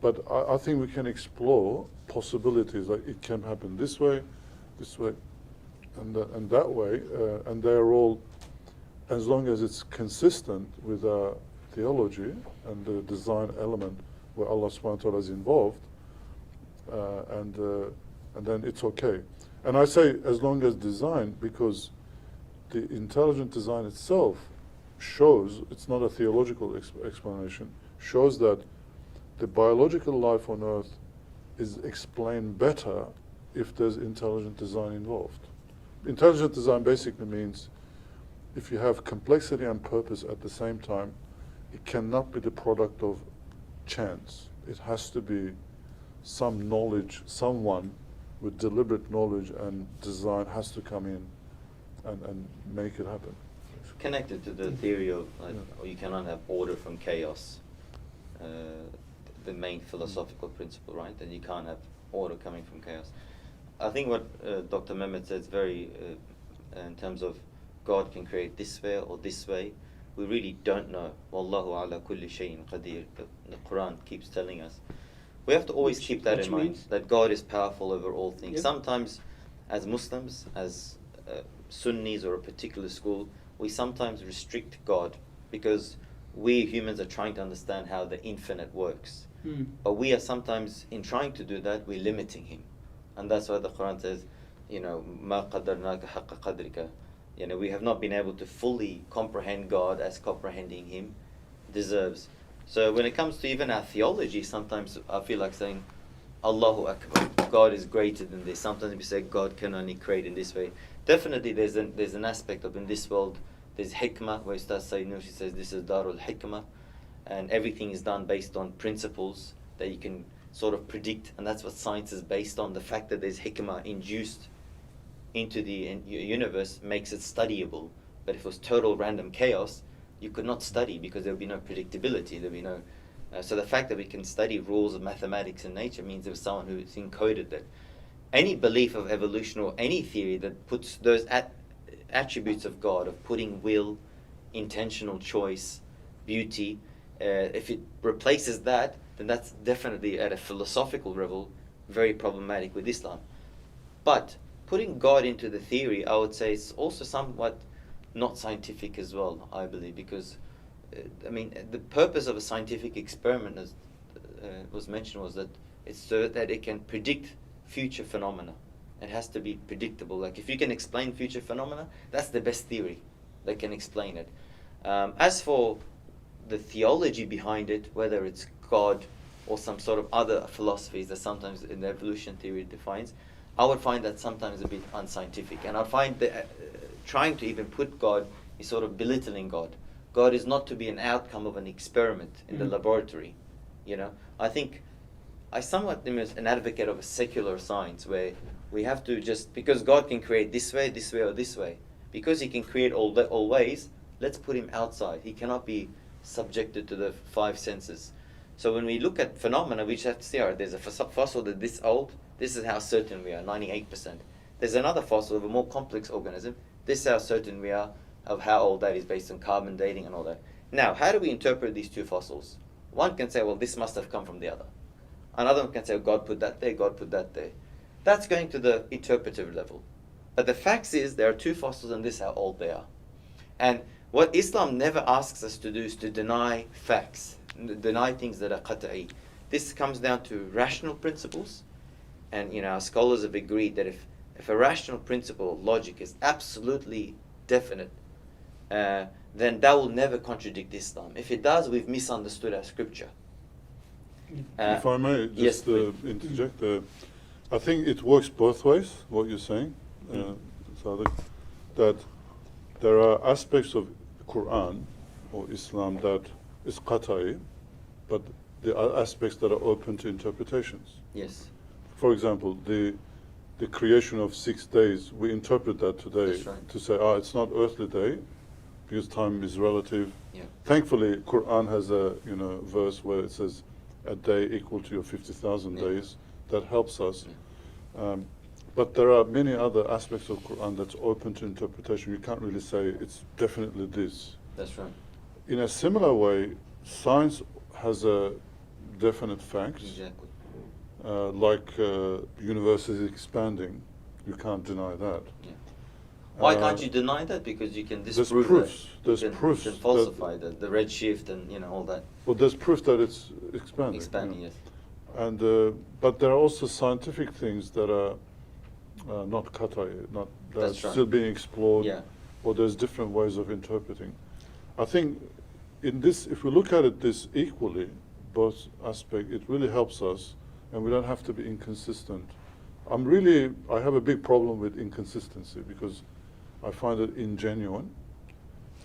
but I think we can explore possibilities, like it can happen this way, and that way, and they're all, as long as it's consistent with our theology and the design element where Allah subhanahu wa ta'ala is involved, and then it's okay. And I say as long as design, because the intelligent design itself shows, it's not a theological explanation, shows that the biological life on Earth is explained better if there's intelligent design involved. Intelligent design basically means if you have complexity and purpose at the same time, it cannot be the product of chance. It has to be some knowledge, someone with deliberate knowledge and design has to come in and make it happen. Connected to the theory of you cannot have order from chaos, the main philosophical principle, right? That you can't have order coming from chaos. I think what Dr. Mehmet said is very, in terms of God can create this way or this way, we really don't know. Wallahu ala kulli shayin qadir. The Qur'an keeps telling us. We have to always keep that in mind, that God is powerful over all things. Yep. Sometimes, as Muslims, as Sunnis or a particular school, we sometimes restrict God because we humans are trying to understand how the infinite works. But we are sometimes, in trying to do that, we're limiting Him. And that's why the Quran says, مَا قَدَّرْنَاكَ حَقَّ قَدْرِكَ. We have not been able to fully comprehend God as comprehending Him deserves. So when it comes to even our theology, sometimes I feel like saying, Allahu Akbar, God is greater than this. Sometimes we say God can only create in this way. Definitely there's an aspect of in this world, there's hikmah, where Ustaz Sayyid Nursi says this is Darul Hikmah, and everything is done based on principles that you can sort of predict, and that's what science is based on. The fact that there's hikmah induced into the universe makes it studyable. But if it was total random chaos, you could not study because there would be no predictability. There would be no. So the fact that we can study rules of mathematics and nature means there was someone who's encoded that. Any belief of evolution or any theory that puts those attributes of God, of putting will, intentional choice, beauty, if it replaces that, then that's definitely at a philosophical level very problematic with Islam. But putting God into the theory, I would say, is also somewhat not scientific as well, I believe, because the purpose of a scientific experiment, as was mentioned, was that it's so that it can predict future phenomena. It has to be predictable. Like if you can explain future phenomena, that's the best theory that can explain it. As for the theology behind it, whether it's God or some sort of other philosophies that sometimes in the evolution theory defines, I would find that sometimes a bit unscientific. And I find that trying to even put God is sort of belittling God. God is not to be an outcome of an experiment in the laboratory. I think I somewhat am an advocate of a secular science where we have to just, because God can create this way, or this way, because He can create all ways, let's put Him outside. He cannot be subjected to the five senses. So when we look at phenomena, we just have to see, all right, there's a fossil that's this old, this is how certain we are, 98%. There's another fossil of a more complex organism, this is how certain we are of how old that is based on carbon dating and all that. Now, how do we interpret these two fossils? One can say, well, this must have come from the other. Another one can say, God put that there, God put that there. That's going to the interpretive level. But the fact is, there are two fossils and this is how old they are. And what Islam never asks us to do is to deny facts, deny things that are qat'i. This comes down to rational principles. And our scholars have agreed that if a rational principle of logic is absolutely definite, then that will never contradict Islam. If it does, we've misunderstood our scripture. If I may just yes, interject, I think it works both ways, what you're saying, Sadiq, that there are aspects of the Qur'an or Islam that is qat'i, but there are aspects that are open to interpretations. Yes. For example, the creation of 6 days, we interpret that today to say, it's not earthly day, because time is relative. Yeah. Thankfully, Qur'an has a verse where it says a day equal to your 50,000 days. That helps us. Yeah. But there are many other aspects of Qur'an that's open to interpretation. You can't really say it's definitely this. That's right. In a similar way, science has a definite facts. Exactly. Like universe is expanding, you can't deny that. Yeah. Why can't you deny that? Because you can disprove there's proofs. that. There's proofs. You can falsify the redshift and all that. Well, there's proof that it's expanding. Expanding, yes. And but there are also scientific things that are not qat'i, not that are still being explored. Yeah. Or there's different ways of interpreting. I think in this, if we look at it this equally, both aspects, it really helps us and we don't have to be inconsistent. I have a big problem with inconsistency because I find it ingenuine.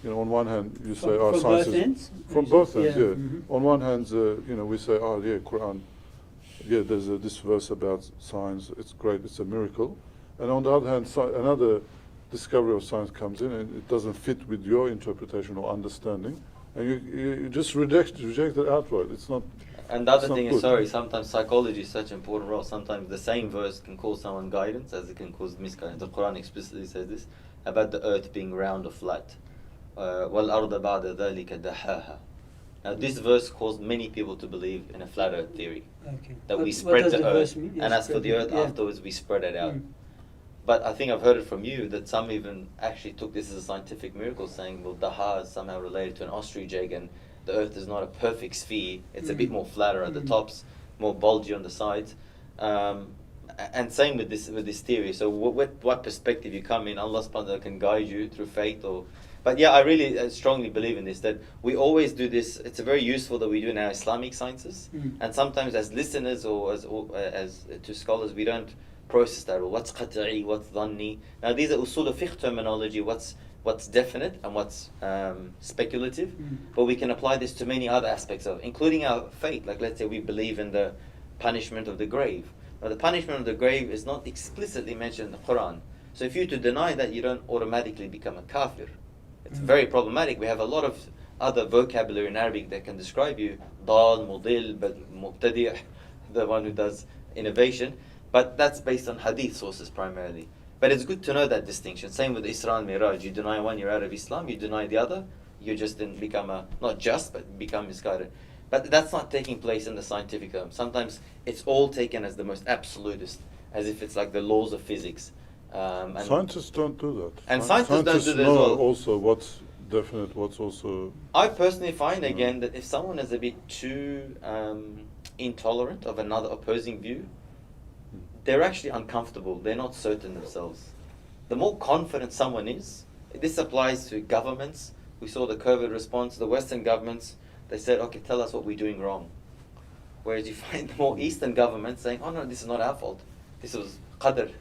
You know, on one hand, you say, from science both is ends? from both ends. Yeah. Mm-hmm. On one hand, we say, Quran. Yeah, there's this verse about science. It's great. It's a miracle. And on the other hand, another discovery of science comes in, and it doesn't fit with your interpretation or understanding, and you just reject it outright. It's not. And the other thing good. is, sorry, sometimes psychology is such an important role. Sometimes the same verse can cause someone guidance as it can cause misguidance. The Qur'an explicitly says this about the earth being round or flat. وَالْأَرْضَ بَعْدَ ذَلِكَ دَحَاهَا. Now this verse caused many people to believe in a flat earth theory. Okay. That we What spread does the verse earth, mean? and as for the earth, Yeah. afterwards we spread it out. Mm. But I think I've heard it from you that some even actually took this as a scientific miracle, saying, well, Daha is somehow related to an ostrich egg, and the earth is not a perfect sphere. It's a bit more flatter at the tops, more bulgy on the sides. And same with this theory. So what perspective you come in, Allah subhanahu wa ta'ala can guide you through faith or... But yeah, I really strongly believe in this, that we always do this. It's very useful that we do in our Islamic sciences. And sometimes as listeners or as to scholars, we don't process that. Well, what's qat'i, what's dhanni? Now these are usul of fiqh terminology, what's definite and what's speculative. But we can apply this to many other aspects of, including our faith. Like let's say we believe in the punishment of the grave. Now the punishment of the grave is not explicitly mentioned in the Qur'an. So if you to deny that, you don't automatically become a kafir. It's very problematic. We have a lot of other vocabulary in Arabic that can describe you. Dal, mudil, mubtadi', the one who does innovation. But that's based on hadith sources primarily. But it's good to know that distinction. Same with Isra and Miraj. You deny one, you're out of Islam. You deny the other, you just then become but become misguided. But that's not taking place in the scientific term. Sometimes it's all taken as the most absolutist, as if it's like the laws of physics. And Scientists don't do that. And scientists don't do that as know well. Also what's definite, what's also... I personally find, again, that if someone is a bit too intolerant of another opposing view, they're actually uncomfortable. They're not certain themselves. The more confident someone is, this applies to governments. We saw the COVID response. The Western governments, they said, okay, tell us what we're doing wrong. Whereas you find the more Eastern governments saying, oh no, this is not our fault. This was qadr.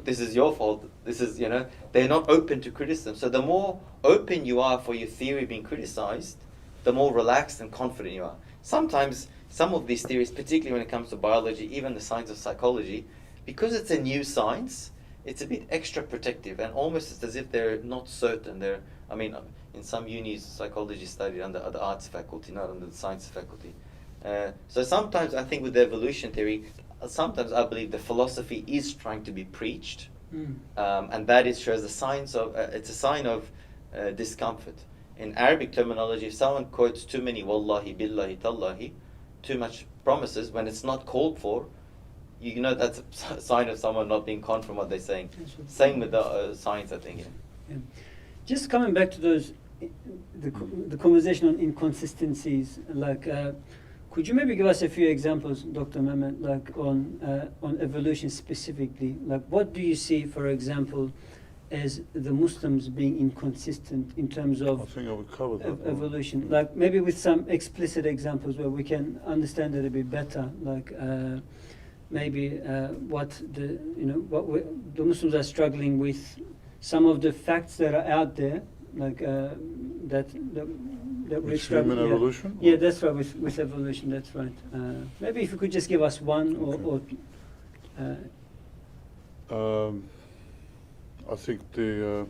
This is your fault. This is, they're not open to criticism. So the more open you are for your theory being criticized, the more relaxed and confident you are. Sometimes some of these theories, particularly when it comes to biology, even the science of psychology, because it's a new science, it's a bit extra protective, and almost it's as if they're not certain. In some unis, psychology is studied under the arts faculty, not under the science faculty. So sometimes I think with the evolution theory, sometimes I believe the philosophy is trying to be preached, and that shows it's a sign of discomfort. In Arabic terminology, if someone quotes too many wallahi, billahi, tallahi, too much promises when it's not called for, that's a sign of someone not being confident from what they're saying. Same with the science, I think. Yeah. Just coming back to those, the conversation on inconsistencies, could you maybe give us a few examples, Dr. Mehmet, on evolution specifically? Like, what do you see, for example, as the Muslims being inconsistent in terms of I think I would cover that evolution? Like, maybe with some explicit examples where we can understand it a bit better. Like, what the Muslims are struggling with, some of the facts that are out there, like that we're struggling. Human evolution? Yeah, that's right. With evolution, that's right. Maybe if you could just give us one I think the.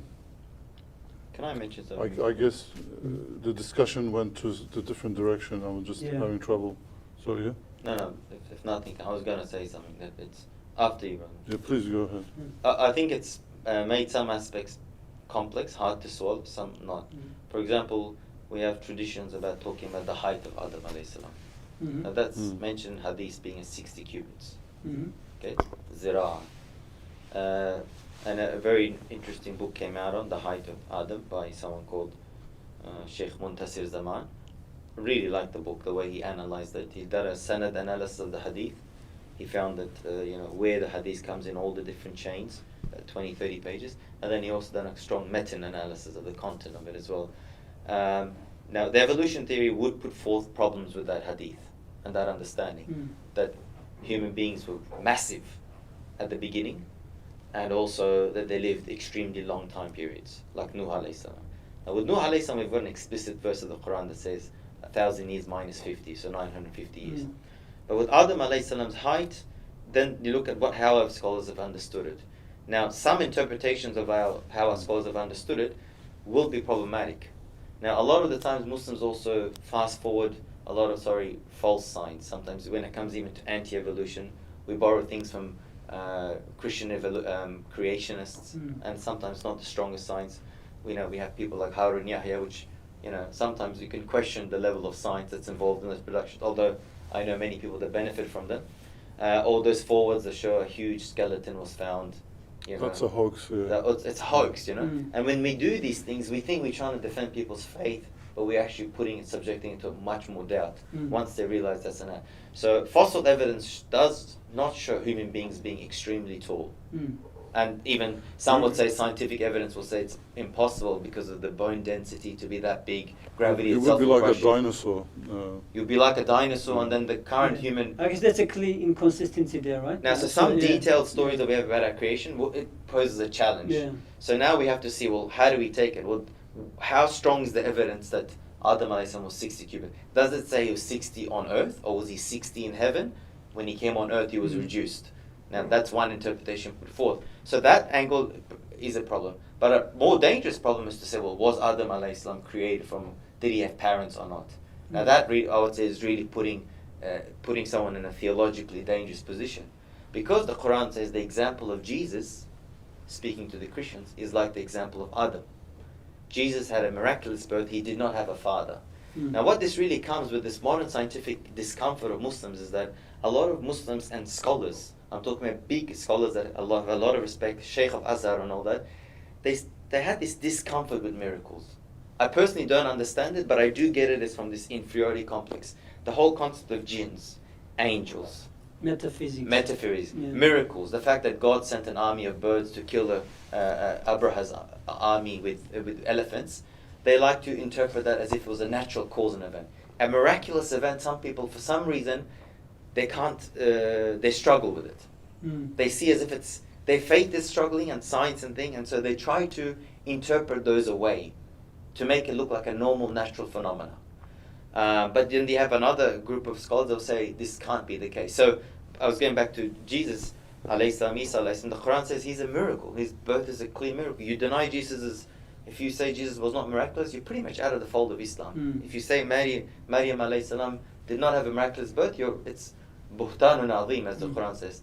Can I mention something? I guess the discussion went to the different direction. I was just having trouble. So yeah. No. If nothing, I was going to say something that it's after you. Yeah, please go ahead. I think it's made some aspects complex, hard to solve, some not. For example, we have traditions about talking about the height of Adam alayhi salam. Now that's mentioned in hadith being 60 cubits. Okay, zira. And a very interesting book came out on the height of Adam by someone called Sheikh Muntasir Zaman. Really liked the book, the way he analyzed it. He did a sanad analysis of the hadith. He found that where the hadith comes in all the different chains, 20, 30 pages, and then he also done a strong meta-analysis of the content of it as well. Now, the evolution theory would put forth problems with that hadith and that understanding. That human beings were massive at the beginning, and also that they lived extremely long time periods, like Nuh alayhi salam. Now with Nuh alayhi salam, we've got an explicit verse of the Qur'an that says 1,000 years minus 50, so 950 years. But with Adam alayhi salam's height, then you look at how our scholars have understood it. Now, some interpretations of how our scholars have understood it will be problematic. Now, a lot of the times Muslims also fast forward a lot of, false signs. Sometimes when it comes even to anti-evolution, we borrow things from Christian creationists, and sometimes not the strongest science. We have people like Harun Yahya, which, sometimes you can question the level of science that's involved in those productions, although I know many people that benefit from them. All those forwards that show a huge skeleton was found. That's a hoax. Yeah. It's a hoax, And when we do these things, we think we're trying to defend people's faith, but we're actually subjecting it to much more doubt once they realize that's an. So fossil evidence does not show human beings being extremely tall. And even some would say scientific evidence will say it's impossible because of the bone density to be that big. Gravity itself. You would be like a dinosaur. You'd be like a dinosaur, and then the current human. I guess that's a clear inconsistency there, right? Now, so some detailed stories that we have about our creation, it poses a challenge. Yeah. So now we have to see, well, how do we take it? Well, how strong is the evidence that Adam alayhi salam was 60 cubits? Does it say he was 60 on earth, or was he 60 in heaven? When he came on earth, he was reduced. Now, that's one interpretation put forth. So that angle is a problem. But a more dangerous problem is to say, well, was Adam alayhi salam created from, did he have parents or not? Now that, I would say, is really putting someone in a theologically dangerous position. Because the Qur'an says the example of Jesus, speaking to the Christians, is like the example of Adam. Jesus had a miraculous birth, he did not have a father. Now what this really comes with, this modern scientific discomfort of Muslims, is that a lot of Muslims and scholars, I'm talking about big scholars that have a lot of respect, Sheikh of Azhar and all that, they had this discomfort with miracles. I personally don't understand it, but I do get it as from this inferiority complex. The whole concept of jinns, angels, metaphysics, miracles, the fact that God sent an army of birds to kill Abraha's army with elephants, they like to interpret that as if it was a natural cause and event. A miraculous event, some people, for some reason, they struggle with it. They see as if their faith is struggling and science and thing, and so they try to interpret those away to make it look like a normal, natural phenomena. But then you have another group of scholars that will say this can't be the case. So I was going back to Jesus, alayhi salam, Isa alayhi salam. The Quran says he's a miracle. His birth is a clear miracle. You deny Jesus if you say Jesus was not miraculous, you're pretty much out of the fold of Islam. If you say Maryam alayhi salam did not have a miraculous birth, it's buhtanun azim, as the Quran says.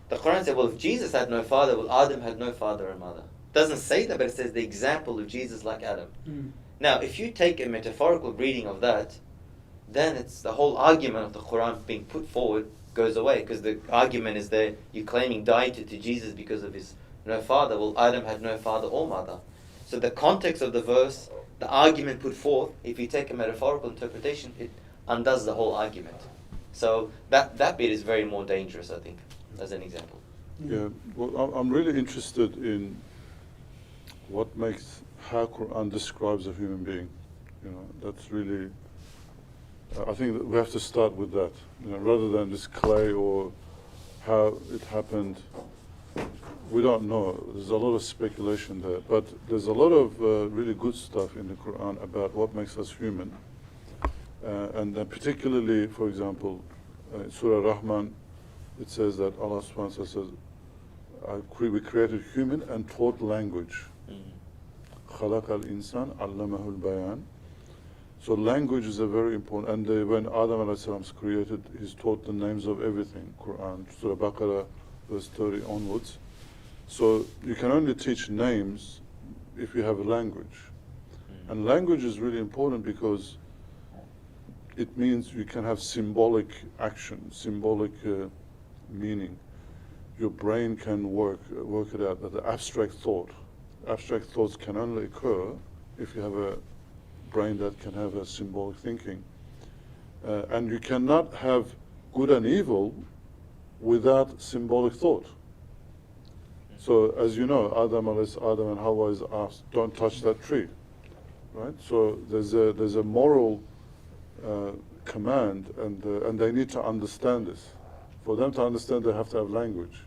The Quran says, well, if Jesus had no father, well, Adam had no father and mother. It doesn't say that, but it says the example of Jesus like Adam. Now, if you take a metaphorical reading of that, then it's the whole argument of the Quran being put forward goes away, because the argument is there, you're claiming deity to Jesus because of his no father. Well, Adam had no father or mother. So the context of the verse, the argument put forth, if you take a metaphorical interpretation, it undoes the whole argument. So that bit is very more dangerous, I think, as an example. Yeah, well, I'm really interested in what makes, how Quran describes a human being. That's really, I think that we have to start with that, rather than this clay or how it happened. We don't know. There's a lot of speculation there, but there's a lot of really good stuff in the Quran about what makes us human. And particularly, for example, in Surah Rahman, it says that Allah subhanahu wa ta'ala says, we created human and taught language. خَلَقَ الْإِنسَانَ عَلَّمَهُ الْبَيَانِ. So language is a very important, and when Adam alayhi salam was created, he's taught the names of everything. Quran, Surah Baqarah, verse 30 onwards. So you can only teach names if you have a language. And language is really important because it means you can have symbolic action, symbolic meaning. Your brain can work it out. But the abstract thoughts can only occur if you have a brain that can have a symbolic thinking. And you cannot have good and evil without symbolic thought. So as you know, Adam and Hawa is asked, don't touch that tree, right? So there's a moral command, and they need to understand this. For them to understand, they have to have language,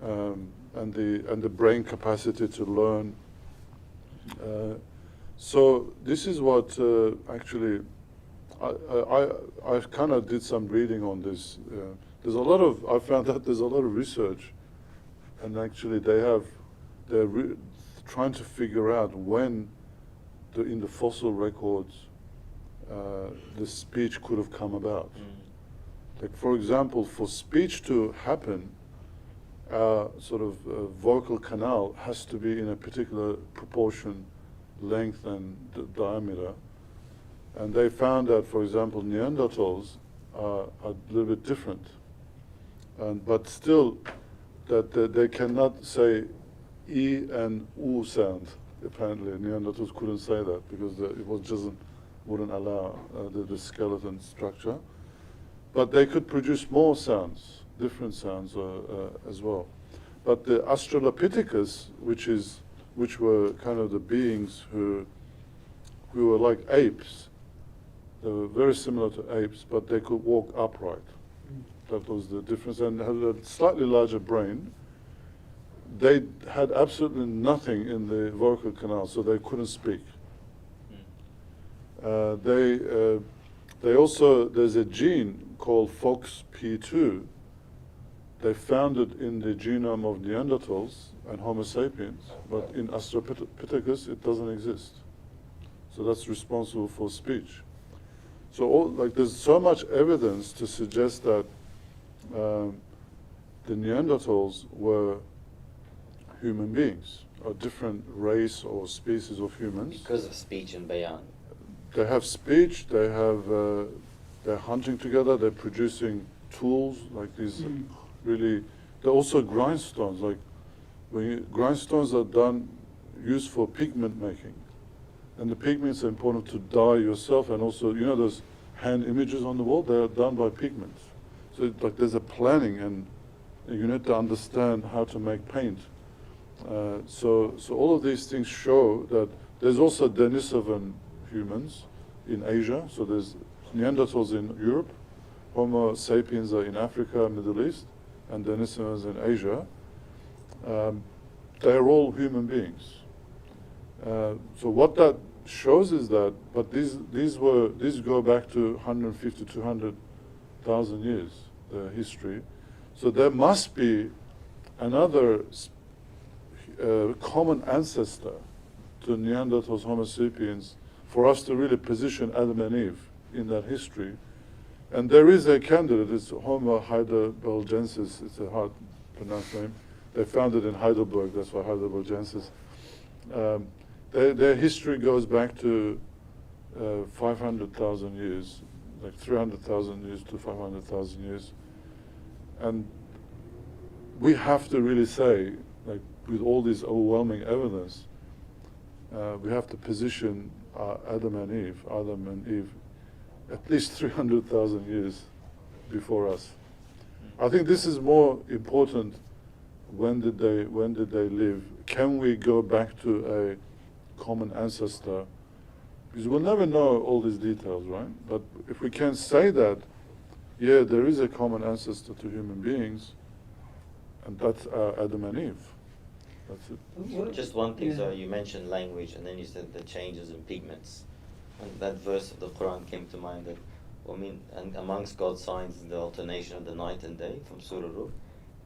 and the brain capacity to learn. So this is what actually I kind of did some reading on this. There's a lot of, I found that there's a lot of research, and actually they're trying to figure out when in the fossil records the speech could have come about. Like, for example, for speech to happen, sort of vocal canal has to be in a particular proportion, length and diameter. And they found that, for example, Neanderthals are a little bit different. But still, that they cannot say E and U sound. Apparently, Neanderthals couldn't say that because wouldn't allow the skeleton structure. But they could produce more sounds, different sounds as well. But the Australopithecus, which were kind of the beings who were like apes, they were very similar to apes, but they could walk upright. That was the difference, and had a slightly larger brain. They had absolutely nothing in the vocal canal, so they couldn't speak. They also, there's a gene called FOXP2. They found it in the genome of Neanderthals and Homo sapiens, but in Australopithecus it doesn't exist. So that's responsible for speech. So there's so much evidence to suggest that the Neanderthals were human beings, a different race or species of humans. Because of speech and bayan. They have speech, they're hunting together, they're producing tools like these really, they're also grindstones, like grindstones are used for pigment making. And the pigments are important to dye yourself, and also, you know those hand images on the wall, they are done by pigments. So there's a planning, and you need to understand how to make paint. So all of these things show that there's also Denisovan humans in Asia. So there's Neanderthals in Europe, Homo sapiens are in Africa, Middle East, and Denisovans in Asia. They're all human beings. So what that shows is that, but these go back to 150, 200,000 years, the history. So there must be another common ancestor to Neanderthals, Homo sapiens, for us to really position Adam and Eve in that history. And there is a candidate, it's Homo heidelbergensis, it's a hard to pronounce name. They found it in Heidelberg, that's why heidelbergensis. Their history goes back to 500,000 years, like 300,000 years to 500,000 years. And we have to really say, like with all this overwhelming evidence, we have to position Adam and Eve at least 300,000 years before us. I think this is more important. When did they live? Can we go back to a common ancestor? Because we'll never know all these details, right? But if we can say that, yeah, there is a common ancestor to human beings, and that's Adam and Eve. That's it. Just one thing, so you mentioned language, and then you said the changes in pigments. And that verse of the Qur'an came to mind that, and amongst God's signs is the alternation of the night and day from Surah Ruh,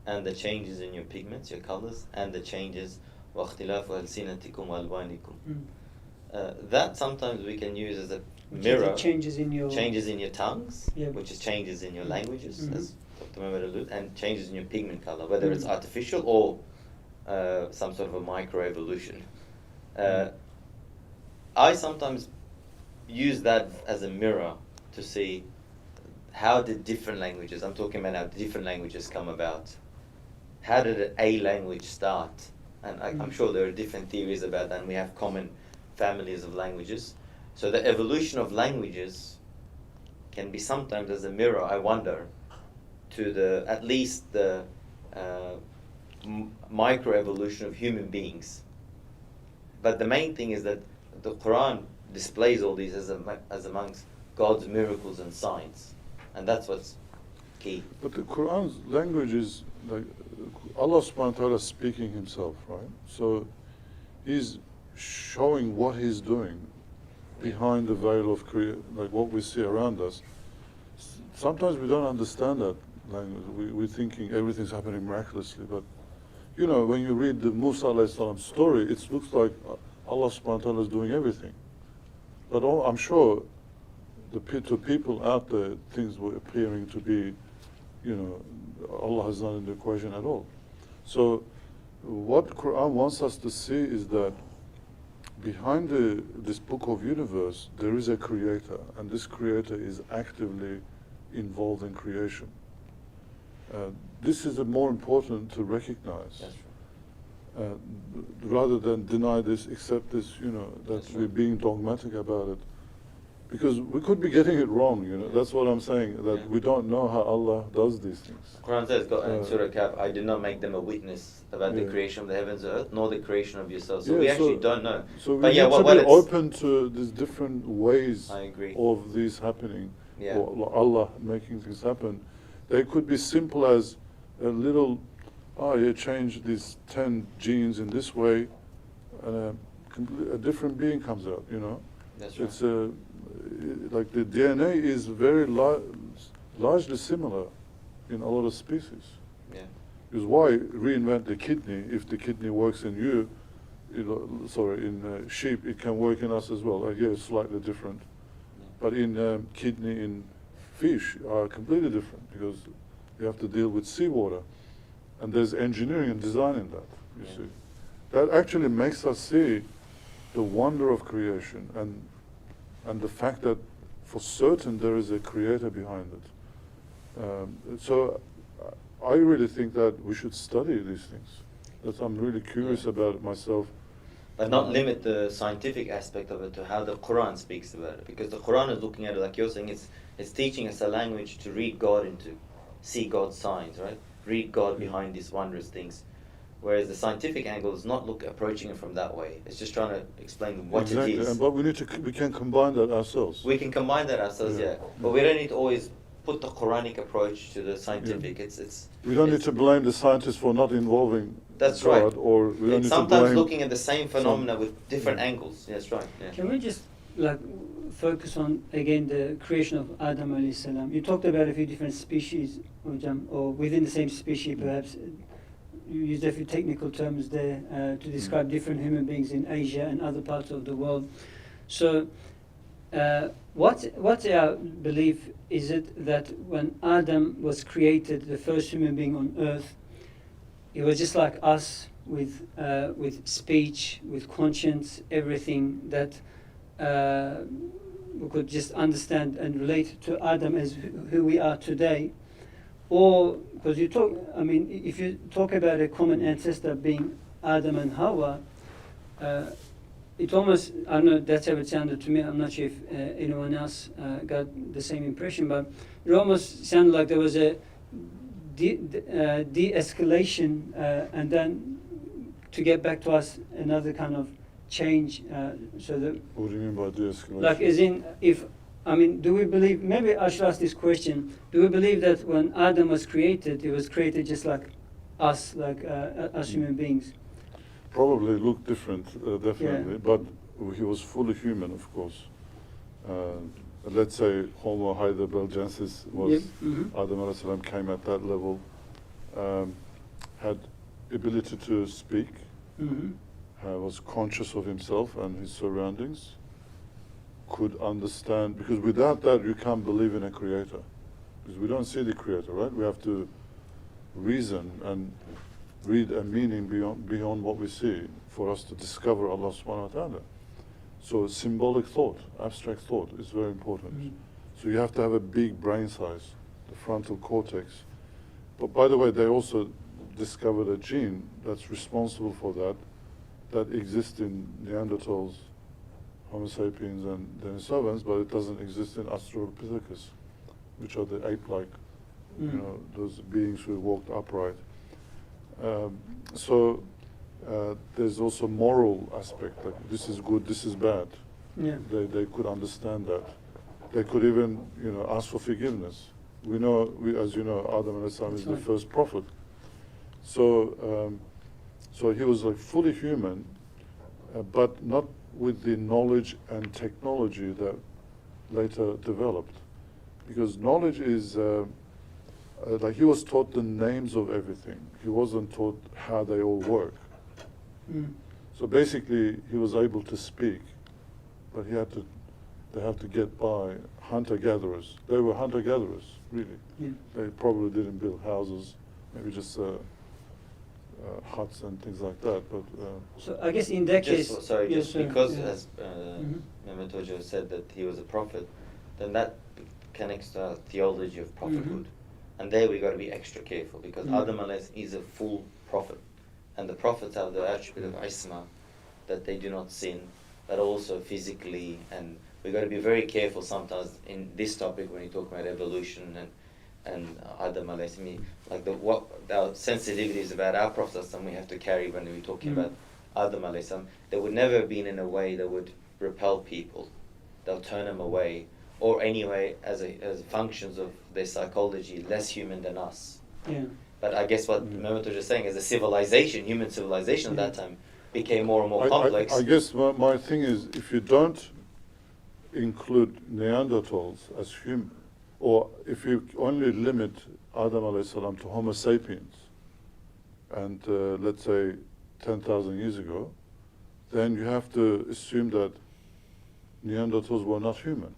and the changes in your pigments, your colors, and the changes وَاخْتِلَافُ أَلْسِنَتِكُمْ وَأَلْوَانِكُمْ. That sometimes we can use as a mirror. Changes in your tongues, which is changes in your languages, as Dr. Mehmet alluded, and changes in your pigment color, whether it's artificial or some sort of a microevolution. I sometimes use that as a mirror to see how did different languages, I'm talking about how different languages come about. How did a language start? And I'm sure there are different theories about that, and we have common families of languages. So the evolution of languages can be sometimes as a mirror, I wonder, to at least the microevolution of human beings. But the main thing is that the Quran displays all these as amongst God's miracles and signs, and that's what's key. But the Quran's language is like Allah subhanahu wa ta'ala speaking himself, right? So he's showing what he's doing behind the veil of like what we see around us. Sometimes we don't understand that language. We're thinking everything's happening miraculously, but you know, when you read the Musa alayhi salam story, it looks like Allah subhanahu wa ta'ala is doing everything. But I'm sure to people out there, things were appearing to be, you know, Allah is not in the equation at all. So what Quran wants us to see is that behind this book of universe, there is a creator, and this creator is actively involved in creation. This is more important to recognize. That's right. Rather than deny this, accept this, you know, that we're being dogmatic about it. Because we could be getting it wrong, you know. That's what I'm saying, that we don't know how Allah does these things. Quran says in Surah Kahf, I did not make them a witness about the creation of the heavens and earth, nor the creation of yourselves. So we actually don't know. So we but need yeah, to be open to these different ways of these happening, or Allah making things happen. They could be simple as a little, you change these 10 genes in this way, and a different being comes out, you know. That's right. It's like the DNA is very largely similar in a lot of species. Yeah. Because why reinvent the kidney if the kidney works in you? In sheep, it can work in us as well. I guess slightly different, but in kidney in fish are completely different because you have to deal with seawater, and there's engineering and design in that. You see, that actually makes us see the wonder of creation and the fact that for certain there is a creator behind it. So I really think that we should study these things. I'm really curious about it myself. But not limit the scientific aspect of it to how the Quran speaks about it. Because the Quran is looking at it like you're saying, it's teaching us a language to read God and to see God's signs, right? Read God behind these wondrous things. Whereas the scientific angle is not approaching it from that way. It's just trying to explain what it is. But we can combine that ourselves. We can combine that ourselves, but we don't need to always put the Quranic approach to the scientific. We don't need to blame the scientists for not involving that's God, right. Or we don't need sometimes to blame looking at the same phenomena with different angles. That's right. Yeah. Can we just focus on again the creation of Adam alayhi salam? You talked about a few different species, or within the same species perhaps. You used a few technical terms there to describe different human beings in Asia and other parts of the world. So, what's our belief? Is it that when Adam was created, the first human being on earth, he was just like us, with speech, with conscience, everything that we could just understand and relate to Adam as who we are today? Or, because if you talk about a common ancestor being Adam and Hawa, it almost, I don't know, that's how it sounded to me. I'm not sure if anyone else got the same impression, but it almost sounded like there was a de-escalation, and then to get back to us another kind of change. So that. What do you mean by de-escalation? Like, as in, do we believe, maybe I should ask this question, do we believe that when Adam was created, he was created just like us, us human beings? Probably looked different, definitely, but he was fully human, of course. Let's say Homo heidelbergensis was, Adam alayhi salam came at that level, had ability to speak, was conscious of himself and his surroundings, could understand, because without that you can't believe in a creator, because we don't see the creator, right? We have to reason and read a meaning beyond what we see for us to discover Allah subhanahu wa ta'ala. So symbolic thought, abstract thought is very important. So you have to have a big brain size, the frontal cortex. But by the way, they also discovered a gene that's responsible for that exists in Neanderthals, Homo sapiens and Denisovans, but it doesn't exist in Australopithecus, which are the ape-like, those beings who walked upright. There's also moral aspect, like this is good, this is bad. Yeah. They could understand that. They could even, ask for forgiveness. we know, as you know, Adam alayhi salam is That's the right. first prophet. So, so he was like fully human, but not with the knowledge and technology that later developed. Because knowledge is, like he was taught the names of everything. He wasn't taught how they all work. Mm. So basically, he was able to speak, but they had to get by hunter-gatherers. They were hunter-gatherers, really. Yeah. They probably didn't build houses, maybe just huts and things like that. But So I guess in that case, Just, sorry, yes, just sir, because, yeah. as Mehmet Hoca said that he was a prophet, then that connects to our theology of prophethood. And there we got to be extra careful, because Adam alayhi is a full prophet. And the prophets have the attribute of isma, that they do not sin, but also physically. And we got to be very careful sometimes in this topic when you talk about evolution and Adam alayhi salam, like what our sensitivities about our prophet we have to carry when we're talking about Adam alayhi salam. They would never have been in a way that would repel people. They'll turn them away, or anyway, as functions of their psychology, less human than us. Yeah. But I guess what Mehmet was just saying is the civilization, human civilization at that time, became more and more complex. I guess my thing is, if you don't include Neanderthals as human, or if you only limit Adam alayhi salam to Homo sapiens, and let's say 10,000 years ago, then you have to assume that Neanderthals were not human.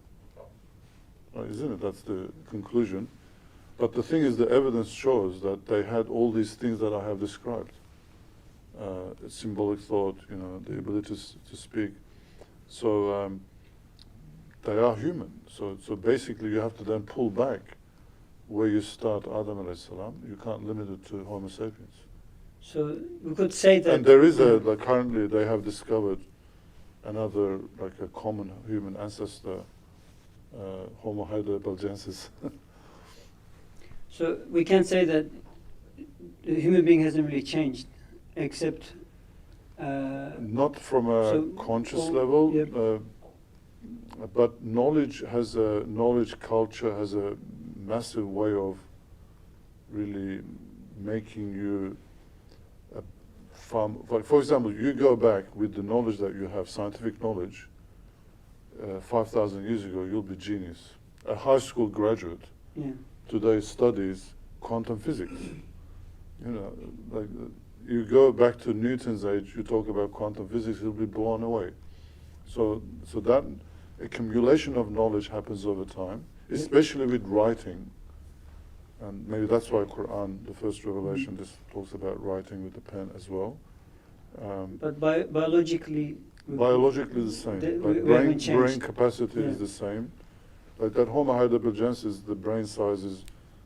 Right, isn't it? That's the conclusion. But the thing is, the evidence shows that they had all these things that I have described. Symbolic thought, you know, the ability to speak. So they are human. So basically you have to then pull back where you start Adam alayhi salam. You can't limit it to Homo sapiens. So we could say that. And there is like currently they have discovered another, like a common human ancestor, Homo heidelbergensis. So we can say that the human being hasn't really changed, except. Not from a So, conscious well, level, yeah. but knowledge culture has a massive way of really making you like, for example, you go back with the knowledge that you have, scientific knowledge, 5,000 years ago, you'll be genius. A high school graduate Yeah. today studies quantum physics. You know, like you go back to Newton's age, you talk about quantum physics, he'll be blown away. So that accumulation of knowledge happens over time, especially with writing. And maybe that's why Qur'an, the first revelation, just talks about writing with the pen as well. But biologically. Biologically the same. Like we haven't changed. brain capacity is the same. Like that Homo heidelbergensis, the brain size is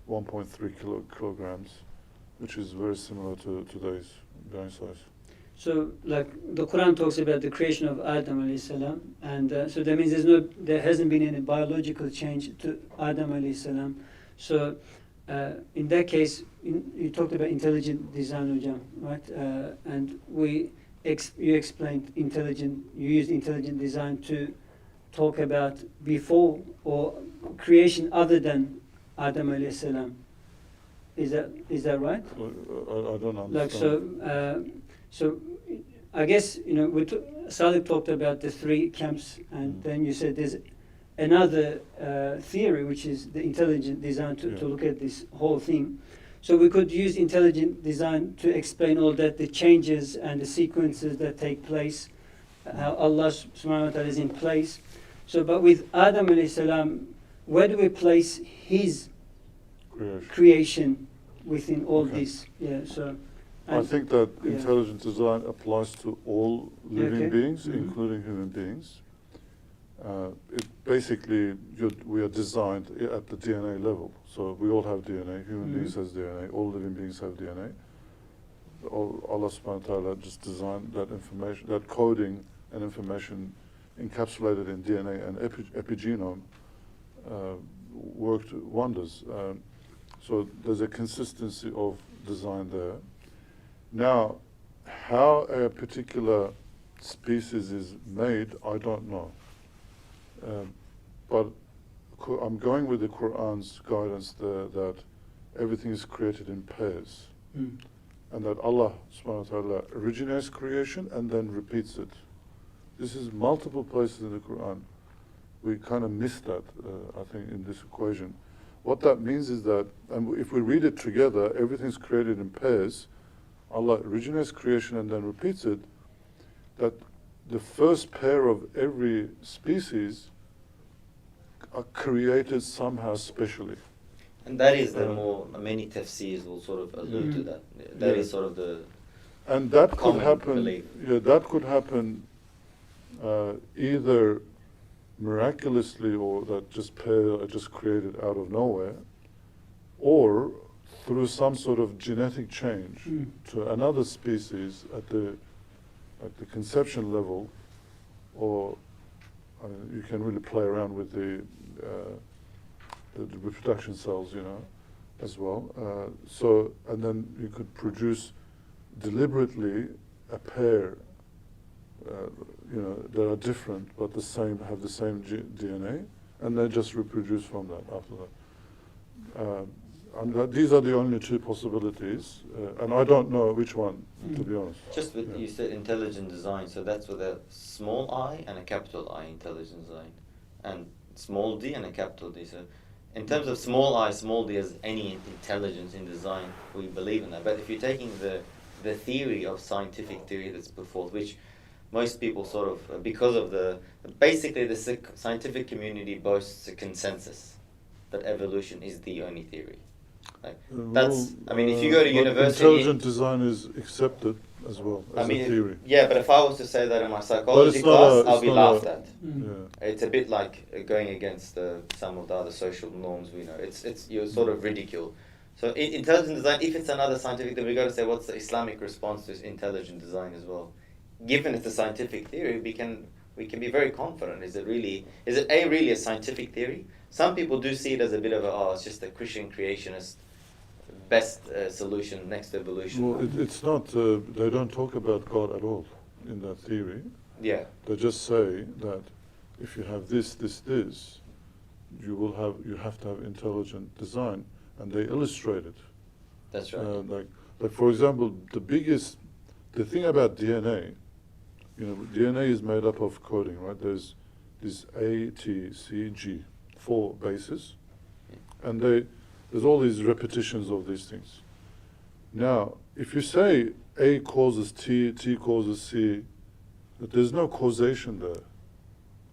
1.3 kilograms, which is very similar to today's brain size. So, like the Quran talks about the creation of Adam alayhi salam, and so that means there hasn't been any biological change to Adam alayhi salam. So, in that case, you talked about intelligent design, Hujam, right? And you explained you used intelligent design to talk about before or creation other than Adam alayhi salam. Is that right? I don't understand. Like so I guess Salih talked about the three camps, and then you said there's another theory, which is the intelligent design to look at this whole thing. So we could use intelligent design to explain all that, the changes and the sequences that take place, how Allah subhanahu wa ta'ala is in place. So, but with Adam alayhi salam, where do we place his creation within all this? Yeah. So. I think that intelligent design applies to all living beings, Mm-hmm. including human beings. Basically, we are designed at the DNA level. So we all have DNA. Human beings has DNA. All living beings have DNA. Allah subhanahu wa ta'ala just designed that information, that coding and information encapsulated in DNA and epigenome worked wonders. So there's a consistency of design there. Now, how a particular species is made, I don't know. But I'm going with the Quran's guidance that everything is created in pairs, and that Allah subhanahu wa ta'ala originates creation and then repeats it. This is multiple places in the Quran. We kind of miss that, I think, in this equation. What that means is that, and if we read it together, everything's created in pairs. Allah originates creation and then repeats it. That the first pair of every species are created somehow specially. And that is the more, many tafsirs will sort of allude to that. That is sort of the and that could happen. belief. Yeah, that could happen either miraculously, or that just pair are just created out of nowhere, or through some sort of genetic change to another species at the conception level, or you can really play around with the reproduction cells, as well. So, and then you could produce deliberately a pair, that are different but have the same DNA, and they just reproduce from that after that. And these are the only two possibilities, and I don't know which one, to be honest. Just with, you said intelligent design, so that's with a small I and a capital I, intelligent design, and small d and a capital D. So in terms of small I, small d as any intelligence in design, we believe in that. But if you're taking the theory of scientific theory that's put forth, which most people sort of, because of basically the scientific community boasts a consensus that evolution is the only theory. Like, that's, I mean, if you go to university... Intelligent design is accepted as well as a theory. Yeah, but if I was to say that in my psychology class, I'll be laughed at. Yeah. It's a bit like going against some of the other social norms we know. You're sort of ridiculed. So intelligent design, if it's another scientific, then we've got to say what's the Islamic response to intelligent design as well. Given it's a scientific theory, we can be very confident. Is it really a scientific theory? Some people do see it as a bit of it's just a Christian creationist best solution next to evolution. Well, it's not. They don't talk about God at all in that theory. Yeah. They just say that if you have this, you have to have intelligent design, and they illustrate it. That's right. Like for example, the thing about DNA. DNA is made up of coding, right? There's this A, T, C, G, 4 bases, and there's all these repetitions of these things. Now, if you say A causes T, T causes C, that there's no causation there.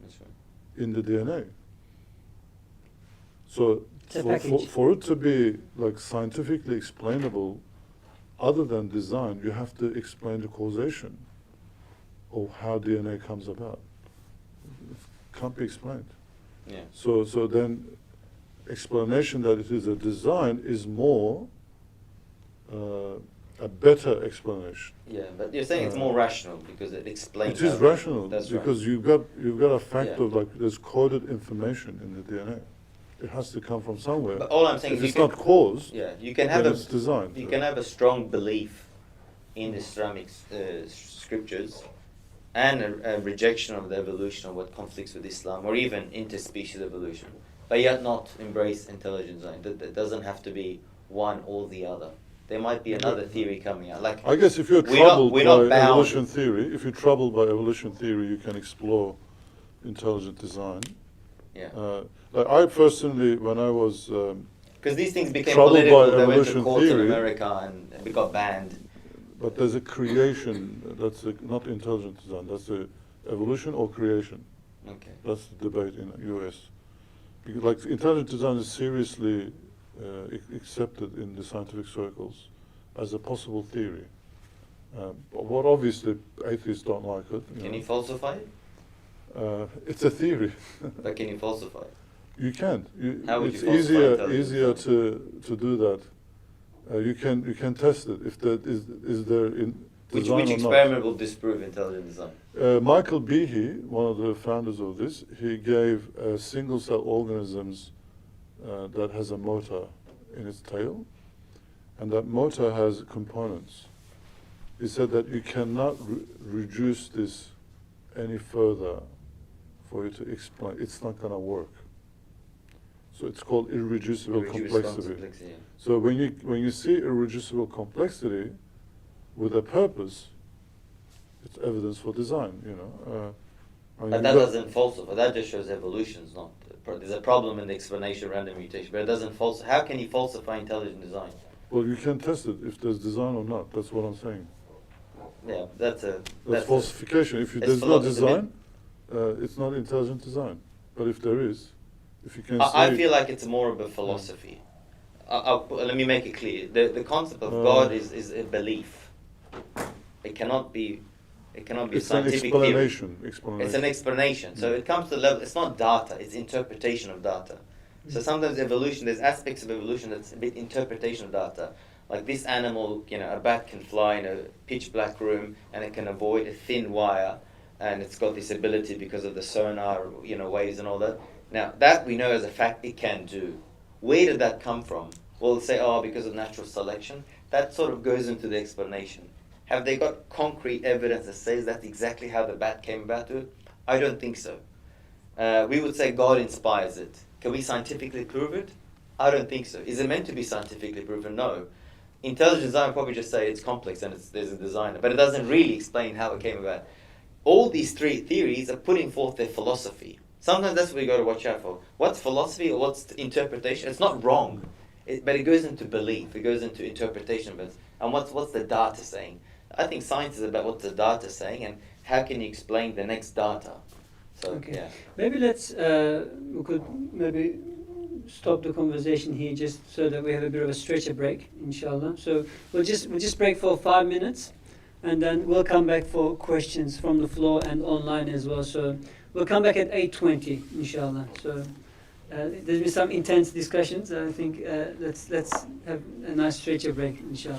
That's right. In the DNA. So It's for it to be like scientifically explainable, other than design, you have to explain the causation of how DNA comes about. It can't be explained. Yeah. So then explanation that it is a design is more a better explanation. Yeah, but you're saying it's more rational because it explains. It is rational. That's because right. you've got a fact of there's coded information in the DNA. It has to come from somewhere. But all I'm saying if is it's not caused, you can have it's designed. You can have a strong belief in the Islamic scriptures and a rejection of the evolution of what conflicts with Islam, or even interspecies evolution, but yet not embrace intelligent design. That doesn't have to be one or the other. There might be another theory coming out. Like, I guess if you're troubled by evolution theory, you can explore intelligent design. Yeah. Like I personally, when I was because these things became troubled political, by they went to evolution courts in theory, America and we got banned. But there's a creation, not intelligent design, that's the evolution or creation. Okay. That's the debate in the US. Because like intelligent design is seriously accepted in the scientific circles as a possible theory. But what obviously atheists don't like it. Can you falsify it? It's a theory. But can you falsify it? You can't. How would it's you falsify easier to do that. You can test it if that is there in design Which or experiment will disprove intelligent design? Michael Behe, one of the founders of this, he gave single cell organisms that has a motor in its tail, and that motor has components. He said that you cannot reduce this any further for you to explain. It's not going to work. So it's called irreducible complexity. Yeah. So when you see irreducible complexity with a purpose, it's evidence for design. I mean, But that doesn't falsify. That just shows evolution's not. There's a problem in the explanation random mutation, but it doesn't falsify. How can you falsify intelligent design? well, you can test it if there's design or not. That's what I'm saying. Yeah, that's falsification. If there's no design, it's not intelligent design. But if there is, if you can I feel like it's more of a philosophy. Let me make it clear. The concept of God is a belief. It cannot be it's scientific an theory. explanation. It's an explanation. So it comes to the level. It's not data. It's interpretation of data. So sometimes evolution. There's aspects of evolution that's a bit interpretation of data. Like this animal, a bat can fly in a pitch black room and it can avoid a thin wire, and it's got this ability because of the sonar, waves and all that. Now that we know as a fact it can do. Where did that come from? We'll say, because of natural selection. That sort of goes into the explanation. Have they got concrete evidence that says that's exactly how the bat came about to it? I don't think so. We would say God inspires it. Can we scientifically prove it? I don't think so. Is it meant to be scientifically proven? No. Intelligent design would probably just say it's complex and there's a designer, but it doesn't really explain how it came about. All these three theories are putting forth their philosophy. Sometimes that's what we got to watch out for. What's philosophy or what's interpretation? It's not wrong, but it goes into belief. It goes into interpretation. And what's the data saying? I think science is about what the data is saying and how can you explain the next data. So, okay. Yeah. Maybe we could maybe stop the conversation here just so that we have a bit of a stretcher break, inshallah. So we'll just break for 5 minutes, and then we'll come back for questions from the floor and online as well. So we'll come back at 8:20, inshallah. So there's been some intense discussions. I think let's have a nice stretcher break, inshallah.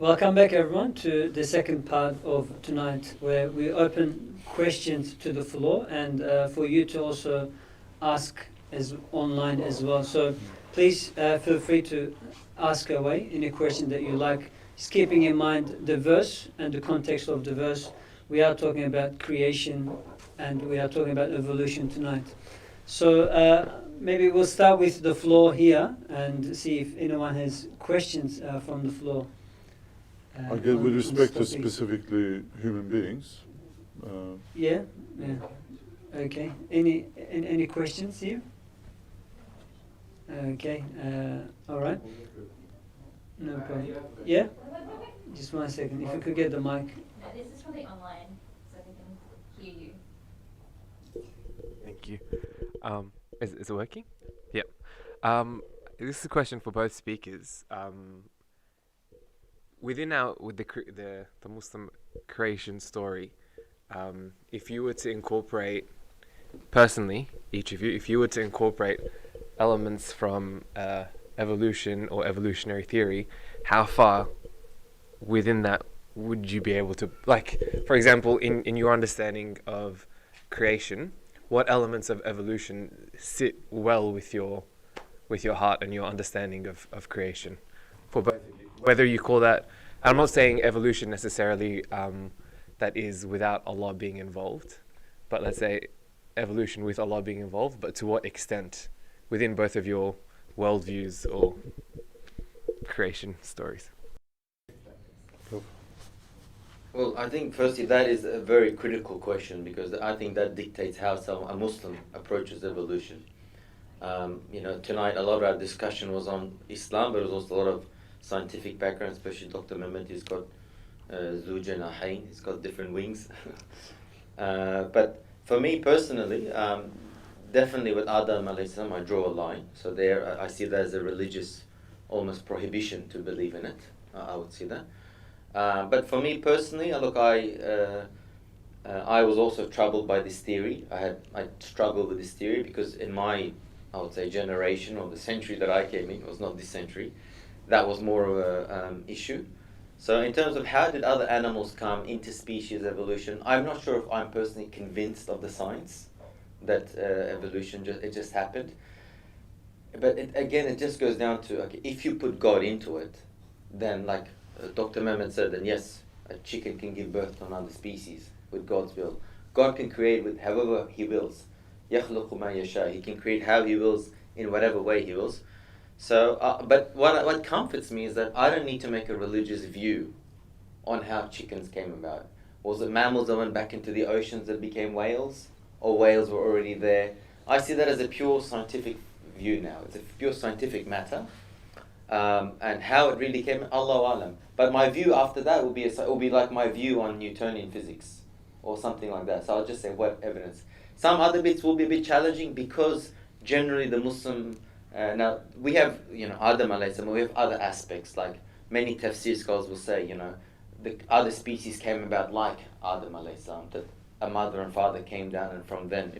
Welcome back, everyone, to the second part of tonight, where we open questions to the floor and for you to also ask as online as well. So please feel free to ask away any question that you like, just keeping in mind the verse and the context of the verse. We are talking about creation and we are talking about evolution tonight. So maybe we'll start with the floor here and see if anyone has questions from the floor. Again, with respect to specifically human beings. Yeah. Okay. Any questions here? Okay. All right. No problem. Yeah. Just 1 second. If you could get the mic. No, this is for the online, so they can hear you. Thank you. Is it working? Yep. This is a question for both speakers. With the Muslim creation story, if you were to incorporate, personally, each of you, if you were to incorporate elements from evolution or evolutionary theory, how far within that would you be able to, like, for example, in your understanding of creation, what elements of evolution sit well with your heart and your understanding of creation? For both of you. Whether you call that, I'm not saying evolution necessarily that is without Allah being involved, but let's say evolution with Allah being involved, but to what extent within both of your worldviews or creation stories? Well, I think firstly that is a very critical question because I think that dictates how a Muslim approaches evolution. Tonight a lot of our discussion was on Islam, but there was also a lot of scientific background, especially Dr. Mehmet. He's got Zu Janahayn, he's got different wings. But for me personally, definitely with Adam alayhi salam, I draw a line. So there, I see that as a religious, almost prohibition to believe in it. I would see that. But for me personally, look, I was also troubled by this theory. I struggled with this theory because in my, I would say, generation or the century that I came in, it was not this century, that was more of a issue. So in terms of how did other animals come into species evolution, I'm not sure if I'm personally convinced of the science that evolution just happened. But it just goes down to, okay, if you put God into it, then like Dr. Mehmet said, then yes, a chicken can give birth to another species with God's will. God can create with however He wills. يَخْلُقُ مَا يَشَاءُ. He can create how He wills in whatever way He wills. So, but what comforts me is that I don't need to make a religious view on how chickens came about. Was it mammals that went back into the oceans that became whales? Or whales were already there? I see that as a pure scientific view now. It's a pure scientific matter. And how it really came, Allahu Alam. But my view after that will be like my view on Newtonian physics or something like that. So I'll just say what evidence. Some other bits will be a bit challenging because generally the Muslim, now we have, Adam alayhi salam, we have other aspects, like many tafsir scholars will say, the other species came about like Adam alayhi salam, that a mother and father came down and from then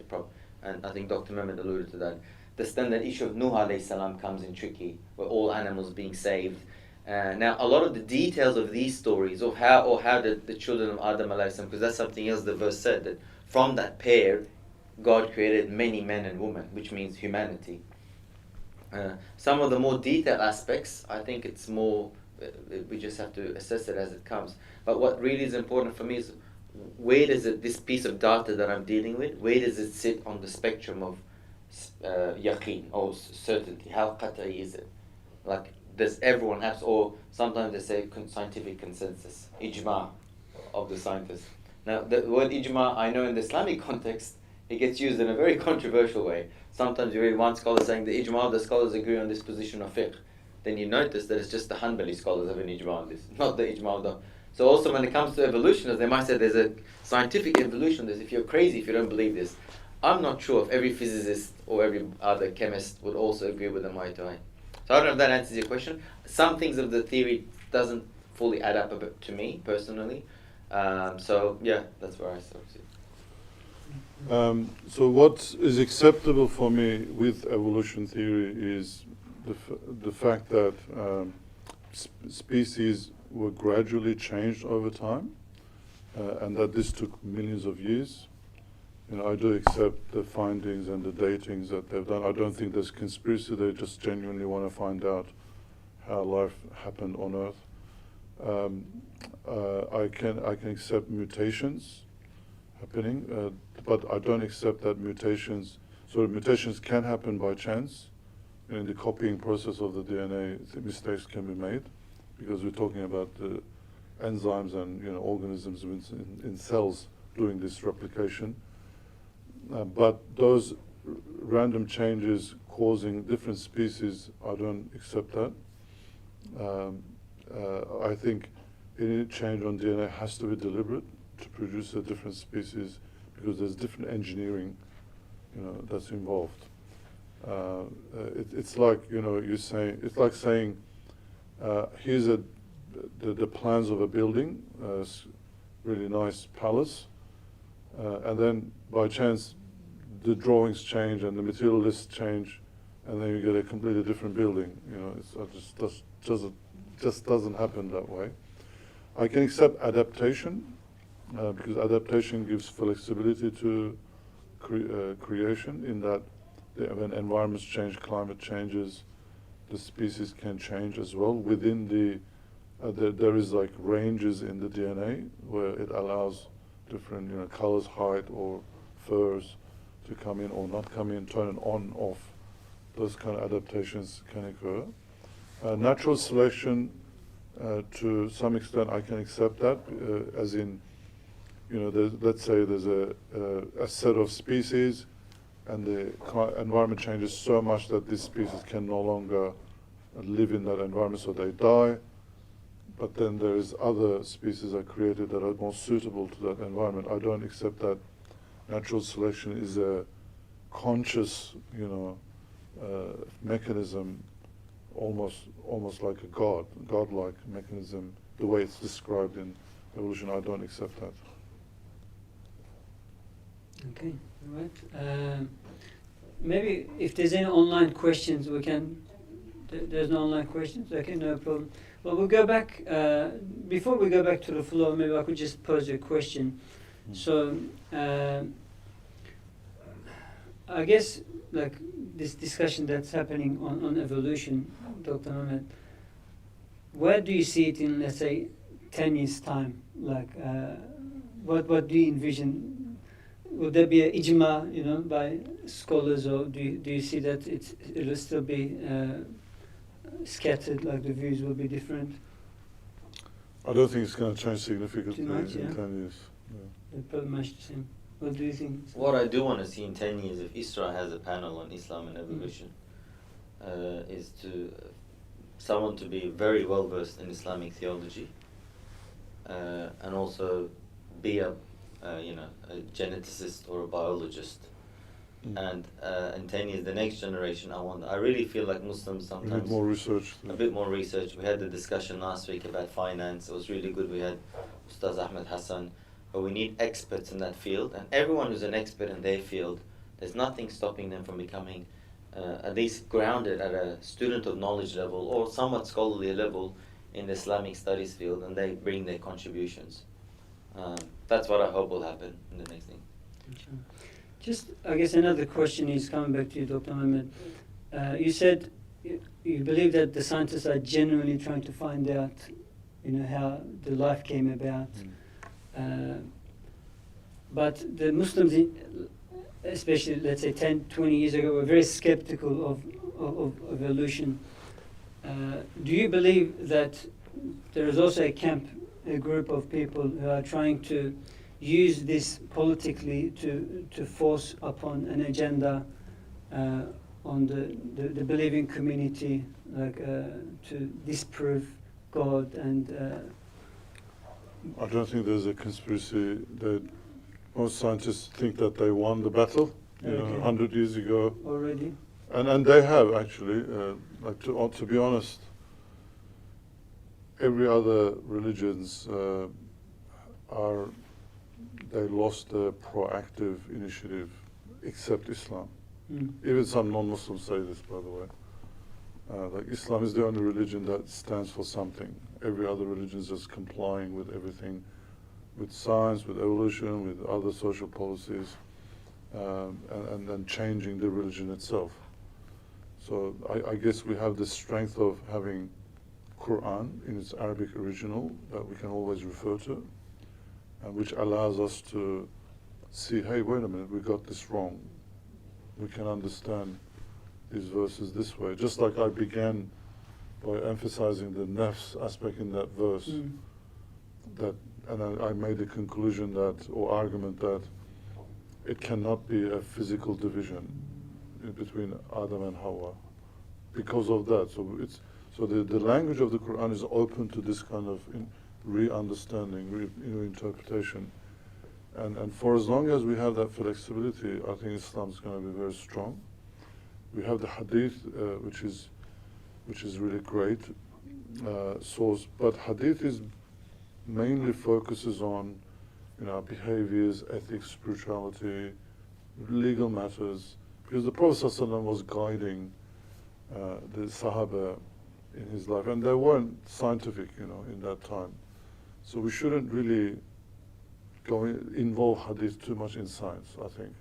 and I think Dr. Mehmet alluded to that. The standard issue of Nuh alayhi salam comes in tricky, where all animals being saved. Now, a lot of the details of these stories, of how the children of Adam alayhi salam, because that's something else the verse said, that from that pair, God created many men and women, which means humanity. Some of the more detailed aspects, I think it's more, we just have to assess it as it comes. But what really is important for me is, where does this piece of data that I'm dealing with, where does it sit on the spectrum of yaqeen or certainty? How qat'i is it? Like, does everyone have, or sometimes they say scientific consensus, ijma of the scientists. Now, the word ijma, I know in the Islamic context, it gets used in a very controversial way. Sometimes you read one scholar saying the ijma of the scholars agree on this position of fiqh. Then you notice that it's just the Hanbali scholars have an ijma on this, not the ijma of the... So also when it comes to evolutionists, they might say there's a scientific evolution. If you're crazy if you don't believe this. I'm not sure if every physicist or every other chemist would also agree with them eye to eye. So I don't know if that answers your question. Some things of the theory doesn't fully add up a bit to me personally. So yeah, that's where I sort of see it. So what is acceptable for me with evolution theory is the fact that species were gradually changed over time, and that this took millions of years. I do accept the findings and the datings that they've done. I don't think there's conspiracy. They just genuinely want to find out how life happened on Earth. I can accept mutations happening, but I don't accept that mutations can happen by chance. In the copying process of the DNA, mistakes can be made, because we're talking about the enzymes and organisms in cells doing this replication. But those random changes causing different species, I don't accept that. I think any change on DNA has to be deliberate to produce a different species, because there's different engineering, that's involved. It's like it's like saying, here's the plans of a building, really nice palace, and then by chance the drawings change and the material lists change, and then you get a completely different building. It just doesn't happen that way. I can accept adaptation, because adaptation gives flexibility to creation, in that when environments change, climate changes, the species can change as well. Within there is like ranges in the DNA where it allows different colors, height, or furs to come in or not come in, turn it on, off. Those kind of adaptations can occur. Natural selection, to some extent, I can accept that, as in, let's say there's a set of species, and the environment changes so much that this species can no longer live in that environment, so they die. But then there's other species are created that are more suitable to that environment. I don't accept that natural selection is a conscious, mechanism, almost like a godlike mechanism, the way it's described in evolution. I don't accept that. Okay, all right. Maybe if there's any online questions, we can. There's no online questions. Okay, no problem. Well, we'll go back. Before we go back to the floor, maybe I could just pose a question. So, I guess like this discussion that's happening on evolution, Dr. Ahmed, where do you see it in, let's say, 10 years' time? Like, what do you envision? Would there be an ijma, by scholars, or do you see that it'll still be scattered, like the views will be different? I don't think it's going to change significantly much, in yeah. 10 years. They're pretty much the same. What do you think? What I do want to see in 10 years, if Isra has a panel on Islam and evolution, is someone to be very well versed in Islamic theology, and also be a geneticist or a biologist. And in 10 years, the next generation, I really feel like Muslims sometimes... We need more research. A bit more research. We had the discussion last week about finance. It was really good. We had Ustaz Ahmed Hassan. But we need experts in that field. And everyone who's an expert in their field, there's nothing stopping them from becoming at least grounded at a student of knowledge level or somewhat scholarly level in the Islamic studies field, and they bring their contributions. That's what I hope will happen in the next thing. Just, I guess another question is coming back to you, Dr. Ahmed. You said you believe that the scientists are genuinely trying to find out, how the life came about. But the Muslims, especially, let's say, 10, 20 years ago, were very skeptical of evolution. Do you believe that there is also a group of people who are trying to use this politically to force upon an agenda on the believing community, like to disprove God? And I don't think there's a conspiracy. That most scientists think that they won the battle, 100 years ago already. And they have actually. To be honest, every other religions they lost the proactive initiative, except Islam. Even some non-Muslims say this, by the way. Like Islam is the only religion that stands for something, every other religion is just complying with everything, with science, with evolution, with other social policies, and then changing the religion itself. So I guess we have the strength of having Qur'an in its Arabic original that we can always refer to, and which allows us to see, hey, wait a minute, we got this wrong. We can understand these verses this way. Just like I began by emphasizing the nafs aspect in that verse, and I made the conclusion that, or argument that, it cannot be a physical division in between Adam and Hawa because of that. So the language of the Quran is open to this kind of re-understanding, interpretation. And for as long as we have that flexibility, I think Islam is going to be very strong. We have the hadith, which is really great source, but hadith is mainly focuses on behaviors, ethics, spirituality, legal matters, because the Prophet ﷺ was guiding the Sahaba in his life, and they weren't scientific, in that time. So we shouldn't really involve hadith too much in science, I think.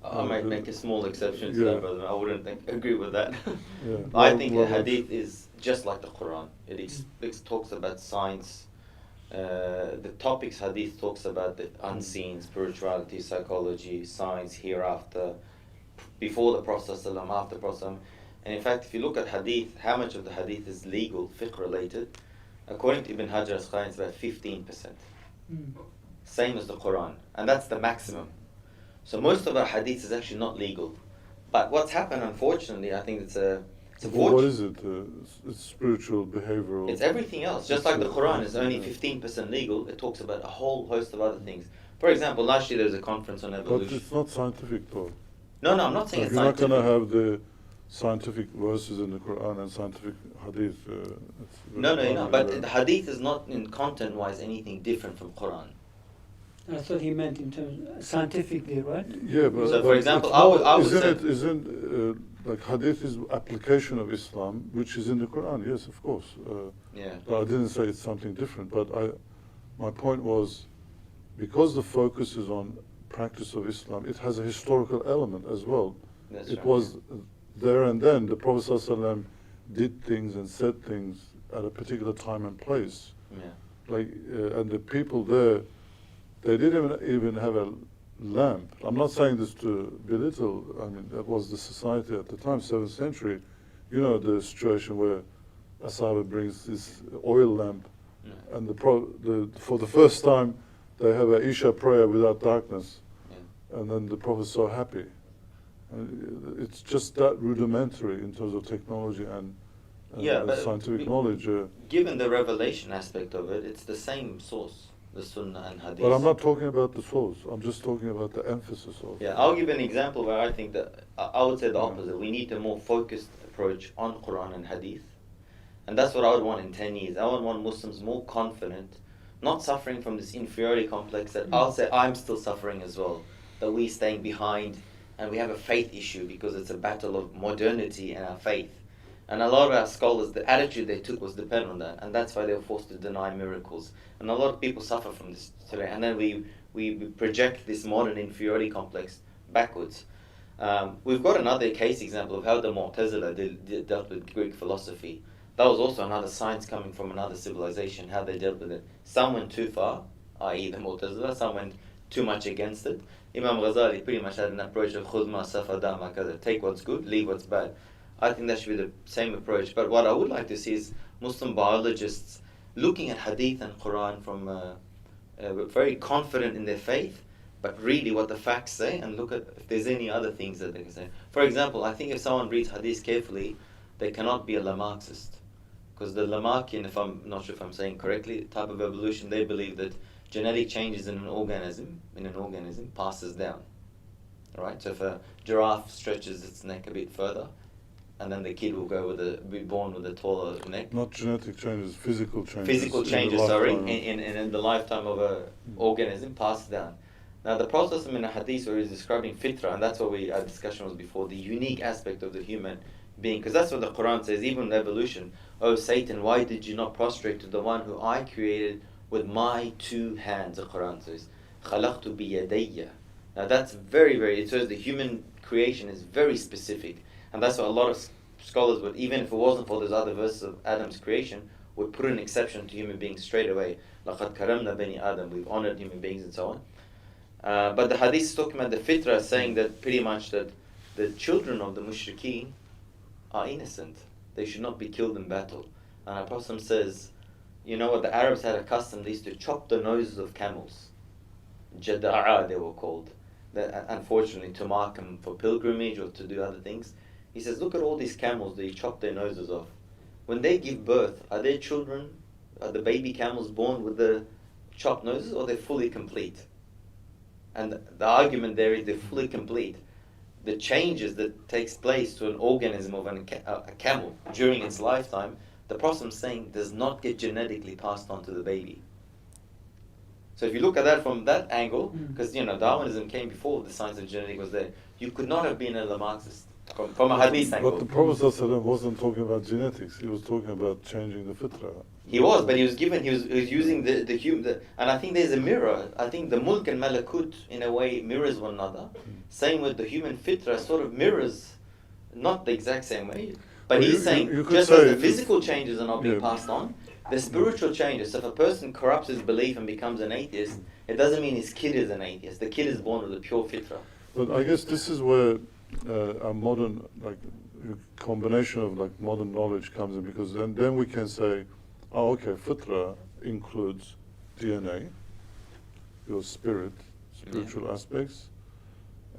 I might make a small exception to that, brother. I wouldn't agree with that. Yeah. I think the hadith is just like the Quran. It talks about science. The topics hadith talks about the unseen, spirituality, psychology, science, hereafter, before the Prophet ﷺ, after the Prophet ﷺ. And in fact, if you look at hadith, how much of the hadith is legal, fiqh related, according to Ibn Hajar al-Asqalani, it's about 15%. Same as the Quran. And that's the maximum. So most of our hadith is actually not legal. But what's happened, unfortunately, I think it's a what is it? It's spiritual, behavioral. It's everything else. Just like the Quran is only 15% legal, it talks about a whole host of other things. For example, last year there was a conference on evolution. But it's not scientific, though. No, I'm not saying it's you're scientific. You're not going to have the scientific verses in the Quran and scientific hadith. No, you're not. But the hadith is not, in content-wise, anything different from Quran. I thought he meant in terms scientifically, right? Yeah, but so, for example, I would say like hadith is application of Islam, which is in the Quran. Yes, of course. Yeah. But I didn't say it's something different. But my point was, because the focus is on practice of Islam, it has a historical element as well. That's it right. was there and then. The Prophet ﷺ did things and said things at a particular time and place. Yeah. And the people there, they didn't even have a lamp. I'm not saying this to belittle. I mean, that was the society at the time, 7th century. You know the situation where a Sahaba brings this oil lamp, and for the first time they have a Isha prayer without darkness, and then the Prophet's so happy. And it's just that rudimentary in terms of technology and scientific knowledge. Given the revelation aspect of it, it's the same source. The Sunnah and Hadith. But I'm not talking about the source. I'm just talking about the emphasis of. Yeah, I'll give an example where I think that I would say the opposite. We need a more focused approach on Quran and Hadith, and that's what I would want in 10 years. I would want Muslims more confident, not suffering from this inferiority complex that I'll say I'm still suffering as well. That we're staying behind, and we have a faith issue because it's a battle of modernity and our faith. And a lot of our scholars, the attitude they took was dependent on that, and that's why they were forced to deny miracles. And a lot of people suffer from this today. And then we project this modern inferiority complex backwards. We've got another case example of how the Mu'tazila dealt with Greek philosophy. That was also another science coming from another civilization, how they dealt with it. Some went too far, i.e. the Mu'tazila, some went too much against it. Imam Ghazali pretty much had an approach of khudh ma safada ma kaza, take what's good, leave what's bad. I think that should be the same approach. But what I would like to see is Muslim biologists looking at Hadith and Quran from very confident in their faith, but really what the facts say, and look at if there's any other things that they can say. For example, I think if someone reads Hadith carefully, they cannot be a Lamarxist. Because the Lamarckian, if I'm not sure if I'm saying correctly, type of evolution, they believe that genetic changes in an organism passes down. Right? So if a giraffe stretches its neck a bit further, and then the kid will be born with a taller neck. Not genetic changes, physical changes. Physical changes, in the lifetime of an organism passed down. Now the process in a hadith where he's describing fitra, and that's what our discussion was before, the unique aspect of the human being, because that's what the Quran says, even in evolution. Oh Satan, why did you not prostrate to the one who I created with my 2 hands? The Quran says, خَلَقْتُ بِيَدَيَّ. Now that's very, very, it says the human creation is very specific. And that's what a lot of scholars would, even if it wasn't for those other verses of Adam's creation, would put an exception to human beings straight away. لَقَدْ كَرَمْنَا بَنِي Adam, we've honored human beings and so on. But the hadith is talking about the fitrah, saying that pretty much that the children of the mushrikeen are innocent. They should not be killed in battle. And our Prophet says, you know what, the Arabs had a custom, they used to chop the noses of camels. Jada'a they were called. That, unfortunately, to mark them for pilgrimage or to do other things. He says, look at all these camels that you chop their noses off. When they give birth, are their children, are the baby camels born with the chopped noses, or they're fully complete? And the argument there is they're fully complete. The changes that takes place to an organism of a camel during its lifetime, the Prophet is saying does not get genetically passed on to the baby. So if you look at that from that angle, because Darwinism came before the science of genetics was there, you could not have been a Marxist from a hadith angle. But the Prophet ﷺ wasn't talking about genetics. He was talking about changing the fitrah. He was, but he was using the human, and I think there's a mirror. I think the mulk and malakut in a way mirrors one another. Same with the human fitrah, sort of mirrors, not the exact same way, but well, he's saying you just as the physical changes are not being passed on, the spiritual changes. So if a person corrupts his belief and becomes an atheist, it doesn't mean his kid is an atheist. The kid is born with a pure fitrah. But I guess this is where a modern, combination of modern knowledge comes in, because then we can say, oh, okay, fitrah includes DNA, your spiritual aspects,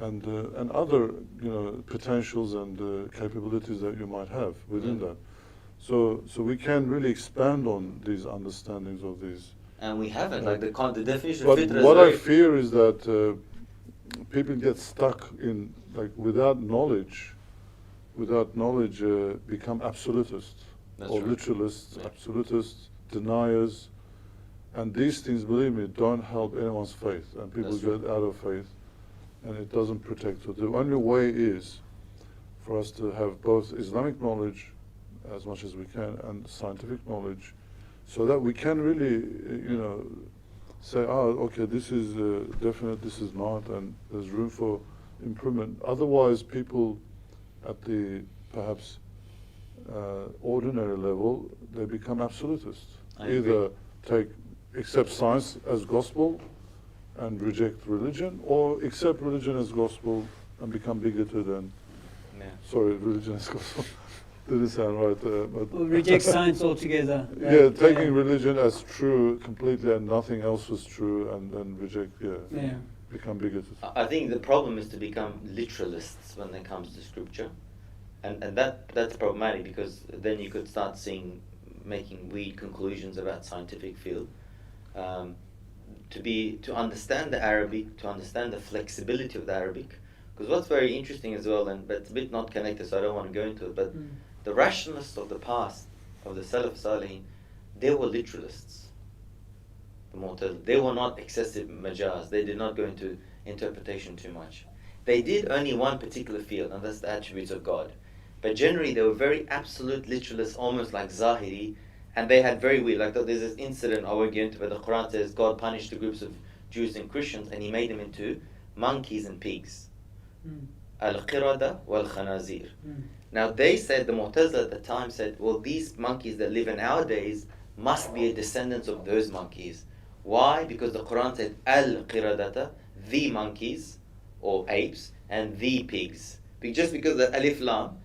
and other potentials and capabilities that you might have within that. So we can really expand on these understandings of these. And we haven't, the definition but of fitrah. What I fear is that people get stuck in without knowledge, become absolutists. That's or right. literalists, absolutists, deniers, and these things, believe me, don't help anyone's faith, and people get out of faith, and it doesn't protect it. The only way is for us to have both Islamic knowledge as much as we can and scientific knowledge, so that we can really, say, okay, this is definite, this is not, and there's room for improvement. Otherwise, people at the perhaps ordinary level, they become absolutists. Either accept science as gospel and reject religion, or accept religion as gospel and become bigoted and religion as gospel. Didn't sound right, but reject science altogether. Taking religion as true completely and nothing else was true, and then reject, become bigoted. I think the problem is to become literalists when it comes to scripture. And that's problematic, because then you could start making weird conclusions about scientific field. To understand the Arabic, to understand the flexibility of the Arabic, because what's very interesting as well, but it's a bit not connected, so I don't want to go into it, but the rationalists of the past, of the Salaf Salihin, they were literalists. The Mu'tazila, they were not excessive majaz. They did not go into interpretation too much. They did only one particular field, and that's the attributes of God. But generally, they were very absolute literalists, almost like Zahiri, and they had very weird, there's this incident I won't get into, where the Quran says God punished the groups of Jews and Christians, and He made them into monkeys and pigs. Al-Qirada wal-Khanazir. Now they said, the Mu'tazila at the time said, well, these monkeys that live in our days must be a descendants of those monkeys. Why? Because the Quran said Al-Qiradata, the monkeys, or apes, and the pigs. Just because the Alif Lam.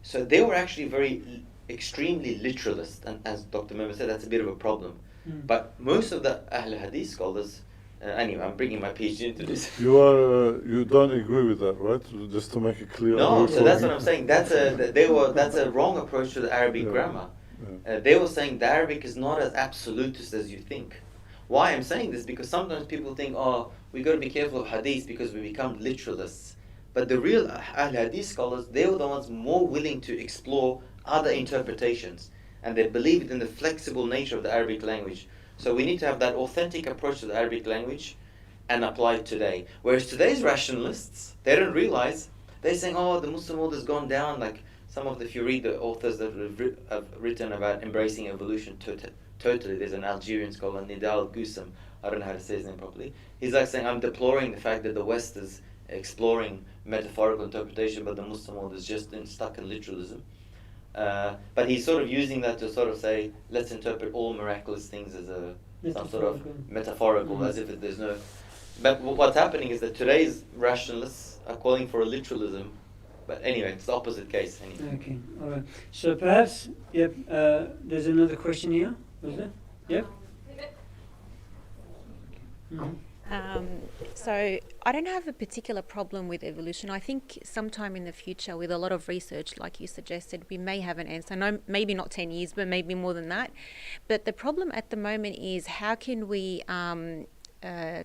So they were actually extremely literalist, and as Dr. Mehmet said, that's a bit of a problem. But most of the Ahl Hadith scholars, anyway, I'm bringing my PhD into this. You don't agree with that, right? Just to make it clear. No, so that's what I'm saying. That's a wrong approach to the Arabic grammar. They were saying the Arabic is not as absolutist as you think. Why I'm saying this? Because sometimes people think, we got to be careful of Hadith because we become literalists. But the real Ahl Hadith scholars, they were the ones more willing to explore other interpretations, and they believed in the flexible nature of the Arabic language. So we need to have that authentic approach to the Arabic language and apply it today. Whereas today's rationalists, they don't realize, they're saying, the Muslim world has gone down, some of the, if you read the authors that have written about embracing evolution totally, there's an Algerian scholar, Nidal Gusam, I don't know how to say his name properly. He's like saying, I'm deploring the fact that the West is exploring metaphorical interpretation, but the Muslim world is just stuck in literalism. But he's sort of using that to sort of say, let's interpret all miraculous things as some sort of metaphorical, as if there's no... But what's happening is that today's rationalists are calling for a literalism. But anyway, it's the opposite case. Anyway. Okay, all right. So perhaps, yep, there's another question here. Was there? Yep. So I don't have a particular problem with evolution. I think sometime in the future, with a lot of research, like you suggested, we may have an answer. No, maybe not 10 years, but maybe more than that. But the problem at the moment is, how can we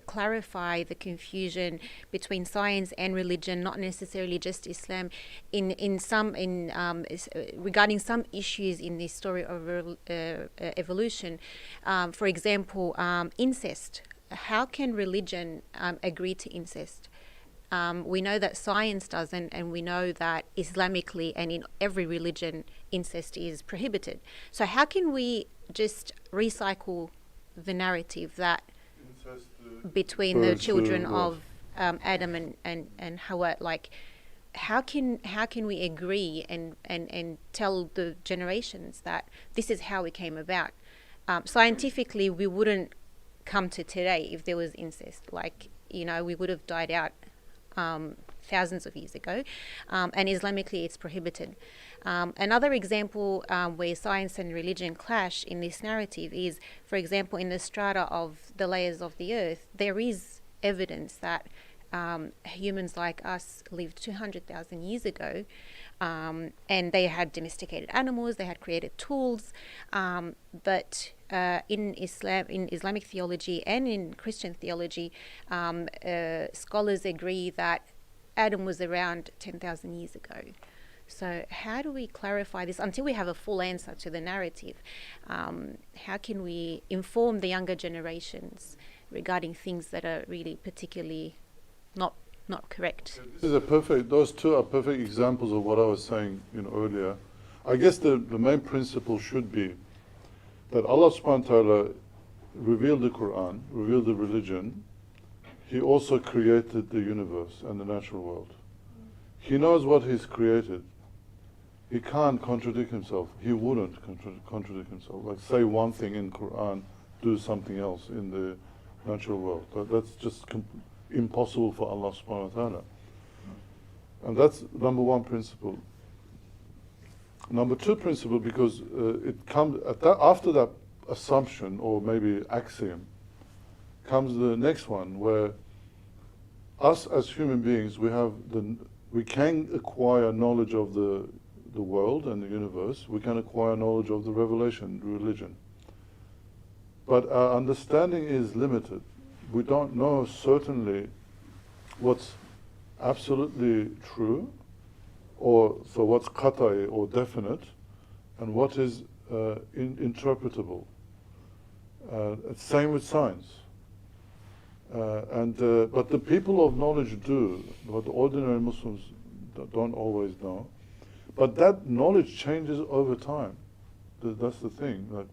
clarify the confusion between science and religion, not necessarily just Islam, regarding some issues in this story of evolution. For example, incest. How can religion agree to incest? We know that science doesn't, and we know that Islamically and in every religion, incest is prohibited. So how can we just recycle the narrative that between the children of Adam and Hawa, like how can we agree and tell the generations that this is how it came about? Scientifically, we wouldn't come to today if there was incest. Like, you know, we would have died out thousands of years ago, and Islamically it's prohibited. Another example where science and religion clash in this narrative is, for example, in the strata of the layers of the earth, there is evidence that humans like us lived 200,000 years ago, and they had domesticated animals, they had created tools, but in Islamic theology and in Christian theology, scholars agree that Adam was around 10,000 years ago. So how do we clarify this until we have a full answer to the narrative? How can we inform the younger generations regarding things that are really particularly not correct? Those two are perfect examples of what I was saying earlier. I guess the main principle should be that Allah subhanahu wa ta'ala revealed the Qur'an, revealed the religion. He also created the universe and the natural world. He knows what He's created. He can't contradict Himself. He wouldn't contradict Himself. Like say one thing in Qur'an, do something else in the natural world. That's just impossible for Allah subhanahu wa ta'ala. And that's number one principle. Number two principle, because it comes after that assumption or maybe axiom, comes the next one, where us as human beings, we can acquire knowledge of the world and the universe. We can acquire knowledge of the revelation, religion. But our understanding is limited. We don't know certainly what's absolutely true, so what's qat'i or definite, and what is interpretable. Same with science. But the people of knowledge do, but the ordinary Muslims don't always know. But that knowledge changes over time. That's the thing. Like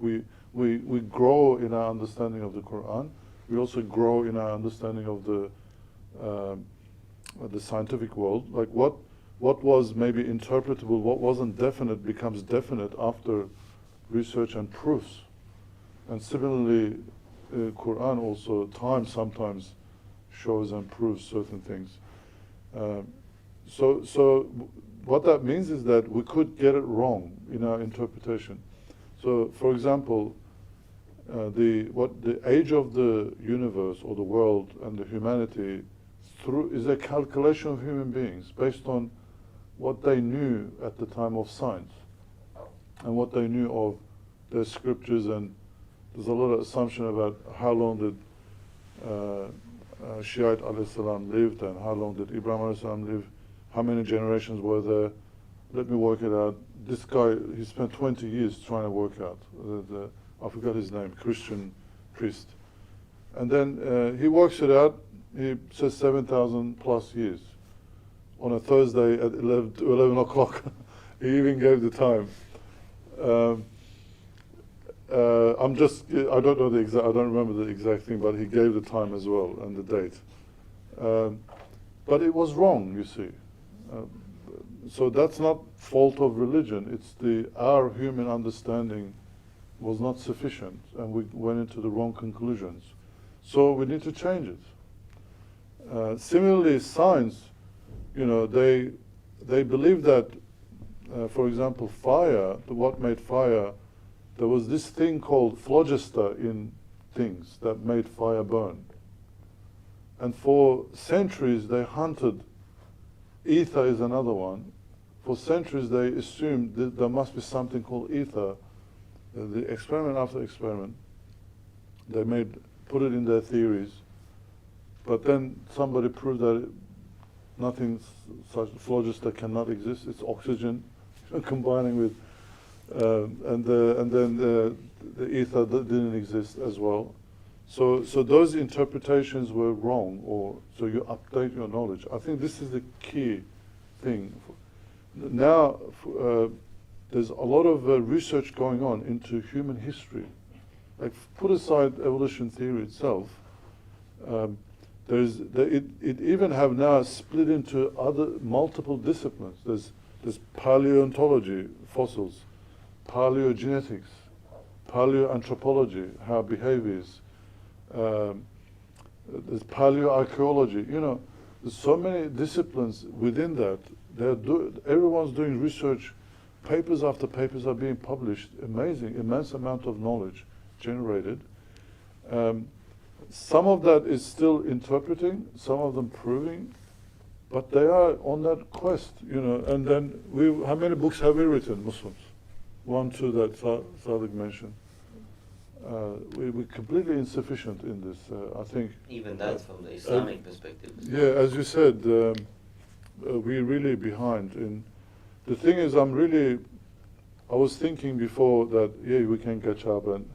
we grow in our understanding of the Qur'an. We also grow in our understanding of the scientific world. Like what was maybe interpretable, what wasn't definite becomes definite after research and proofs. And similarly, Qur'an also, time sometimes shows and proves certain things. So what that means is that we could get it wrong in our interpretation. So, for example, the age of the universe or the world and the humanity is a calculation of human beings based on what they knew at the time of science and what they knew of their scriptures, and there's a lot of assumption about how long did Shiite alayhi salam lived and how long did Ibrahim alayhi salam live, how many generations were there. Let me work it out. This guy, he spent 20 years trying to work out. I forgot his name, Christian priest. And then he works it out. He says 7,000 plus years on a Thursday at 11 o'clock He even gave the time. I don't know the exact, I don't remember the exact thing, but he gave the time as well and the date. But it was wrong, you see. So that's not fault of religion. It's our human understanding was not sufficient, and we went into the wrong conclusions. So we need to change it. Similarly, science, they believe that, for example, fire, what made fire, there was this thing called phlogiston in things that made fire burn. And for centuries they hunted, ether is another one. For centuries they assumed that there must be something called ether. The experiment after experiment, they put it in their theories, but then somebody proved that nothing such phlogiston cannot exist. It's oxygen combining with, and then the ether that didn't exist as well. So those interpretations were wrong, or so you update your knowledge. I think this is the key thing. Now there's a lot of research going on into human history. Like, put aside evolution theory itself, it even have now split into other multiple disciplines. There's paleontology, fossils, paleogenetics, paleoanthropology, how behavior is. There's paleoarchaeology. There's so many disciplines within that. Everyone's doing research. Papers after papers are being published. Amazing, immense amount of knowledge generated. Some of that is still interpreting, some of them proving, but they are on that quest, And then how many books have we written, Muslims? 1, 2 that Sadiq mentioned. We're completely insufficient in this. I think. Even that's from the Islamic perspective. Yeah, as you said, we're really behind. The thing is, I was thinking before that, we can catch up, and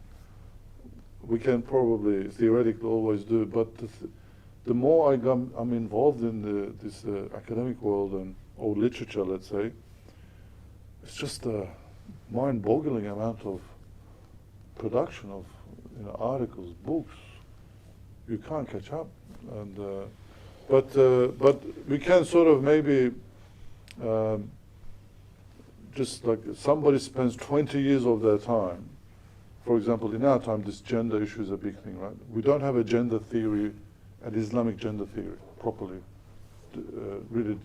we can probably theoretically always do, but the more I'm involved in this academic world or literature, let's say, it's just a mind-boggling amount of production of articles, books. You can't catch up, but we can sort of maybe just like somebody spends 20 years of their time. For example, in our time, this gender issue is a big thing, right? We don't have a gender theory, an Islamic gender theory, properly really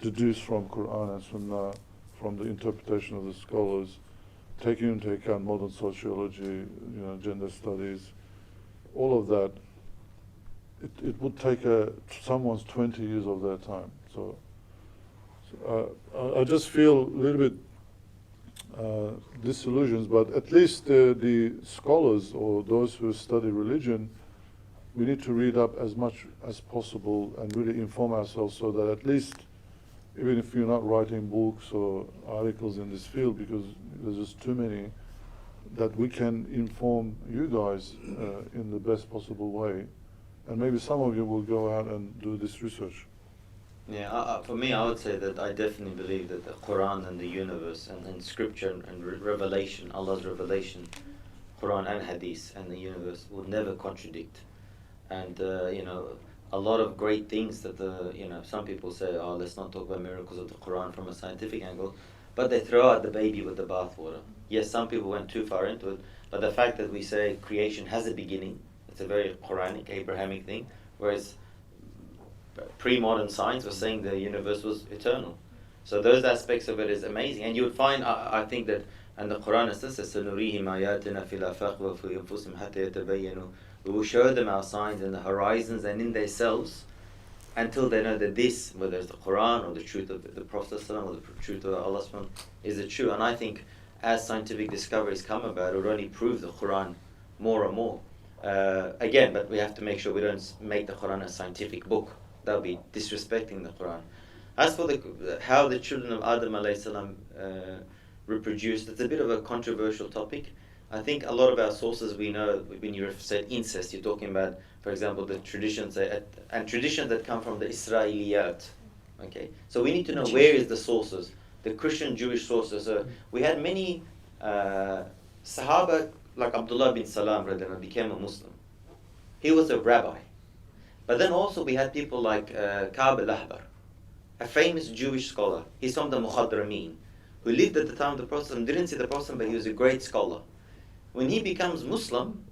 deduced from Qur'an and Sunnah, from the interpretation of the scholars, taking into account modern sociology, gender studies, all of that. It would take someone's 20 years of their time. So I just feel a little bit disillusioned, but at least the scholars or those who study religion, we need to read up as much as possible and really inform ourselves, so that at least, even if you're not writing books or articles in this field, because there's just too many, that we can inform you guys in the best possible way. And maybe some of you will go out and do this research. Yeah, for me, I would say that I definitely believe that the Quran and the universe and scripture and revelation, Allah's revelation, Quran and hadith and the universe would never contradict. And, a lot of great things that some people say, let's not talk about miracles of the Quran from a scientific angle, but they throw out the baby with the bathwater. Yes, some people went too far into it, but the fact that we say creation has a beginning, it's a very Quranic, Abrahamic thing, whereas pre-modern science was saying the universe was eternal. So those aspects of it is amazing. And you would find, I think that, and the Quran says, سَنُرِيهِمْ آيَاتِنَا فِي الْآفَاقِ وَفِي أَنفُسِهِمْ حَتَّى يَتَبَيَّنُوا. We will show them our signs in the horizons and in themselves until they know that this, whether it's the Quran or the truth of the Prophet or the truth of Allah, is the true. And I think as scientific discoveries come about, it would only prove the Quran more and more. Again, but we have to make sure we don't make the Quran a scientific book. That would be disrespecting the Quran. As for how the children of Adam alayhi salam reproduced, it's a bit of a controversial topic. I think a lot of our sources, we know, when you said incest, you're talking about, for example, the traditions, and traditions that come from the Israeliyat. Okay, so we need to know where is the sources. the Christian Jewish sources. So we had many Sahaba, like Abdullah bin Salam became a Muslim. He was a rabbi. But then also we had people like Ka'b al-Ahbar, a famous Jewish scholar. He's from the Mukhadrameen, who lived at the time of the Prophet, didn't see the Prophet, but he was a great scholar. When he becomes Muslim,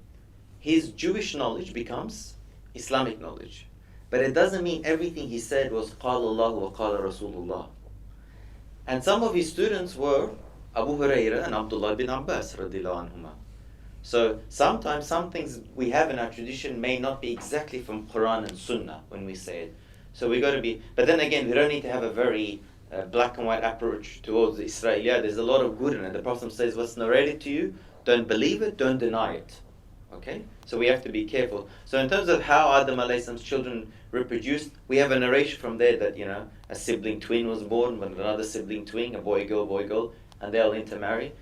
his Jewish knowledge becomes Islamic knowledge. But it doesn't mean everything he said was قال الله وقال رسول الله. And some of his students were Abu Hurairah and Abdullah bin Abbas radiallahu anhuma. So sometimes some things we have in our tradition may not be exactly from Qur'an and Sunnah when we say it. So we got to be, but then again, we don't need to have a very black and white approach towards the Israeliyah. There's a lot of good in it. The Prophet says, what's narrated to you, don't believe it, don't deny it. Okay? So we have to be careful. So in terms of how Adam alayhi salam's children reproduced, we have a narration from there that, a sibling twin was born, but another sibling twin, a boy, girl, and they'll intermarry.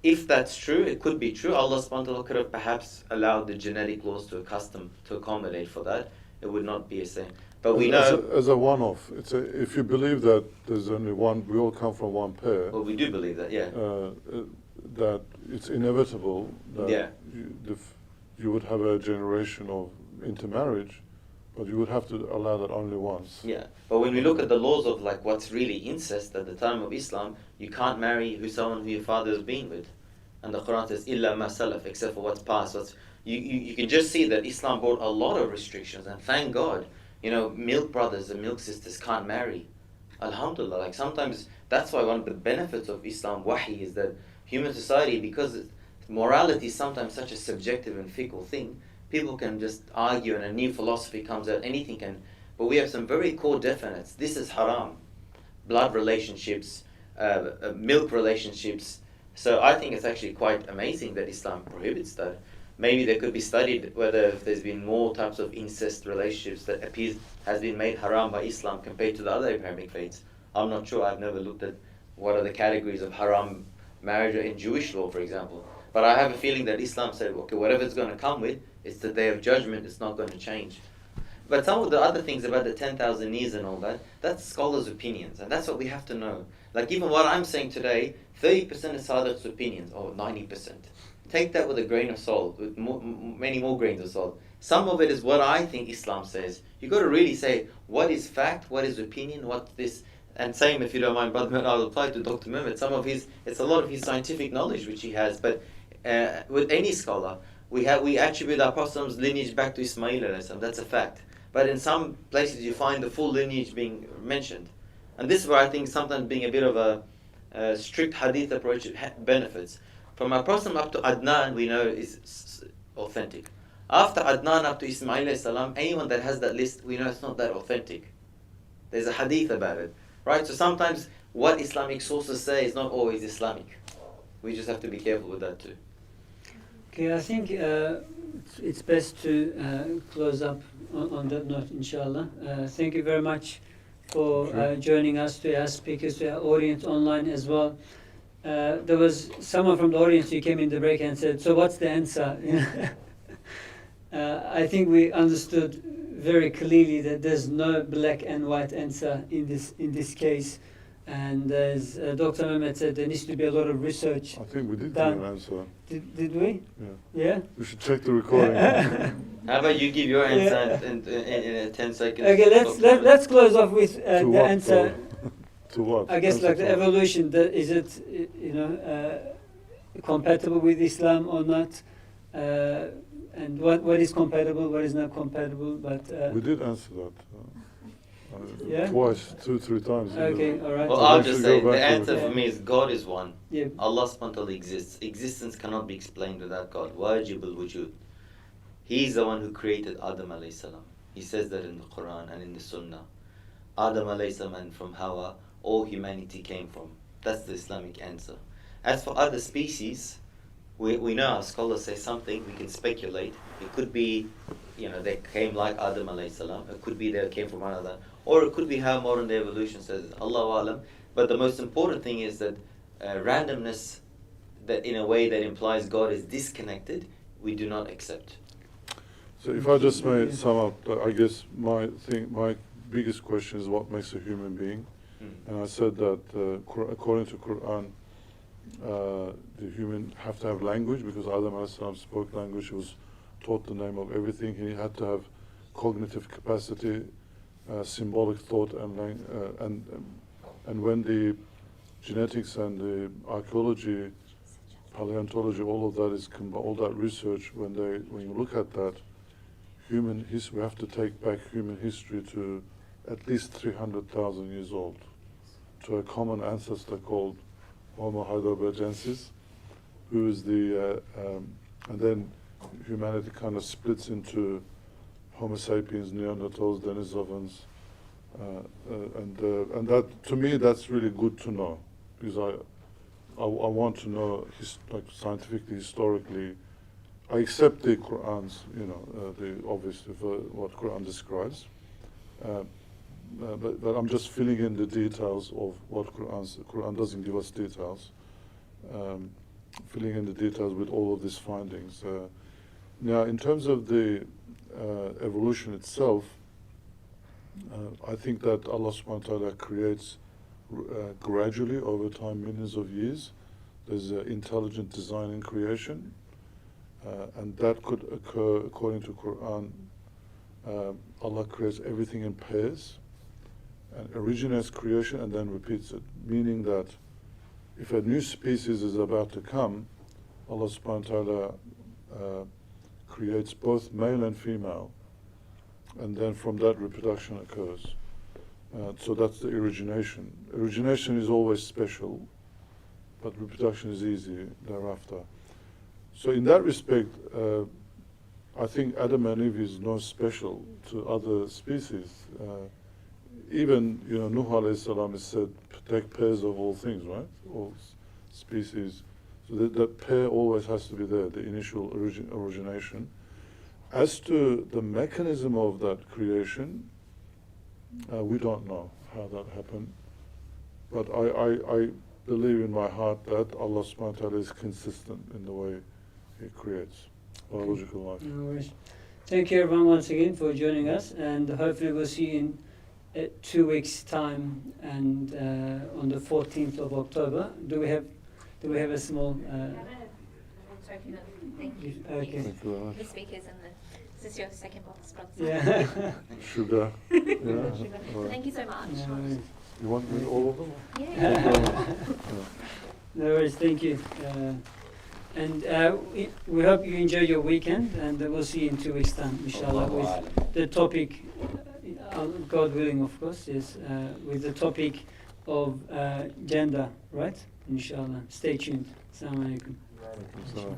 If that's true, it could be true. Allah subhanahu wa ta'ala could have perhaps allowed the genetic laws to accommodate for that. It would not be a sin. But we know... As a one-off, if you believe that there's only one, we all come from one pair... Well, we do believe that, yeah. That it's inevitable that Yeah. you would have a generation of intermarriage, but you would have to allow that only once. Yeah, but when we look at the laws of like what's really incest at the time of Islam, you can't marry someone who your father has been with. And the Quran says, إِلَّا مَا سَلَفْ, except for what's past. You can just see that Islam brought a lot of restrictions, and thank God, milk brothers and milk sisters can't marry. Alhamdulillah, like sometimes, that's why one of the benefits of Islam wahi is that human society, because morality is sometimes such a subjective and fickle thing, people can just argue and a new philosophy comes out, anything can, but we have some very core definites. This is haram. Blood relationships, milk relationships. So I think it's actually quite amazing that Islam prohibits that. Maybe there could be studied whether if there's been more types of incest relationships that has been made haram by Islam compared to the other Abrahamic faiths. I'm not sure. I've never looked at what are the categories of haram marriage in Jewish law, for example. But I have a feeling that Islam said, okay, whatever it's going to come with, it's the day of judgment, it's not going to change. But some of the other things about the 10,000 years and all that, that's scholars' opinions, and that's what we have to know. Like even what I'm saying today, 30% is Sadiq's opinions, or 90%. Take that with a grain of salt, with many more grains of salt. Some of it is what I think Islam says. You've got to really say, what is fact, what is opinion, what's this... And same, if you don't mind, Brother, I'll apply to Dr. Mehmet. It's a lot of his scientific knowledge which he has, but with any scholar, we attribute our Prophet's lineage back to Ismail alayhi salam. That's a fact. But in some places you find the full lineage being mentioned. And this is where I think sometimes being a bit of a strict hadith approach benefits. From our Prophet up to Adnan, we know is authentic. After Adnan up to Ismail alayhi salam, anyone that has that list, we know it's not that authentic. There's a hadith about it. Right? So sometimes what Islamic sources say is not always Islamic. We just have to be careful with that too. Okay, I think it's best to close up on that note, inshallah. Thank you very much for joining us, to our speakers, to our audience online as well. There was someone from the audience who came in the break and said, so what's the answer? I think we understood very clearly that there's no black and white answer in this case. And as Dr. Mehmet said, there needs to be a lot of research. I think we did done. give an answer. Did we? Yeah. We should check the recording. How about you give your answer in 10 seconds? Okay, let's close off with the answer. To what? I guess like the evolution. Is it compatible with Islam or not? And what is compatible, what is not compatible? But we did answer that. Yeah? Twice, 2-3 times. Okay, all right. Well, So I'll we just should say go the back to answer it. for me is God is one. Yeah. Allah subhanahu wa ta'ala exists. Existence cannot be explained without God. Wajib al-wujud. He's the one who created Adam alayhi salam. He says that in the Qur'an and in the Sunnah. Adam alayhi salam and from Hawa, all humanity came from. That's the Islamic answer. As for other species, we know our scholars say something, we can speculate. It could be, they came like Adam alayhi salam. It could be they came from another. Or it could be how modern day evolution says, Allahu alam. But the most important thing is that randomness, that in a way that implies God is disconnected, we do not accept. So if I just may sum up, I guess my biggest question is what makes a human being. And I said that according to Qur'an, the human have to have language because Adam a.s. spoke language. He was taught the name of everything. He had to have cognitive capacity, symbolic thought, and when the genetics and the archaeology, paleontology, all of that is all that research. When you look at that, we have to take back human history to at least 300,000 years old, to a common ancestor called Homo heidelbergensis, who is and then humanity kind of splits into Homo sapiens, Neanderthals, Denisovans, and that, to me, that's really good to know, because I want to know, like scientifically, historically. I accept the Qur'an's, obviously what Qur'an describes, but I'm just filling in the details of what Qur'an doesn't give us details. Filling in the details with all of these findings. Now, in terms of the evolution itself, I think that Allah subhanahu wa ta'ala creates gradually over time, millions of years. There's intelligent design in creation, and that could occur according to Qur'an. Allah creates everything in pairs and originates creation and then repeats it, meaning that if a new species is about to come, Allah subhanahu wa ta'ala creates both male and female, and then from that reproduction occurs. So that's the origination. Origination is always special, but reproduction is easy thereafter. So in that respect, I think Adam and Eve is not special to other species. Even Nuh alayhi salam is said, take pairs of all things, right? All species. So that pair always has to be there, the initial origination. As to the mechanism of that creation, we don't know how that happened. But I believe in my heart that Allah subhanahu wa ta'ala is consistent in the way He creates biological life. No worries. Thank you everyone once again for joining us, and hopefully we'll see you in 2 weeks' time, and on the 14th of October. Do we have a small? Thank you. Okay. Thank you very much. The speakers and this is your second sponsor. Yeah. Sugar. Yeah. Sugar. All right. Thank you so much. No worries. You want me all of them? Yeah. No worries. Thank you. And we hope you enjoy your weekend, and we'll see you in 2 weeks' time, inshallah, with the topic, God willing, of course, is with the topic of gender, right? Inshallah. Stay tuned. Assalamu alaikum. So.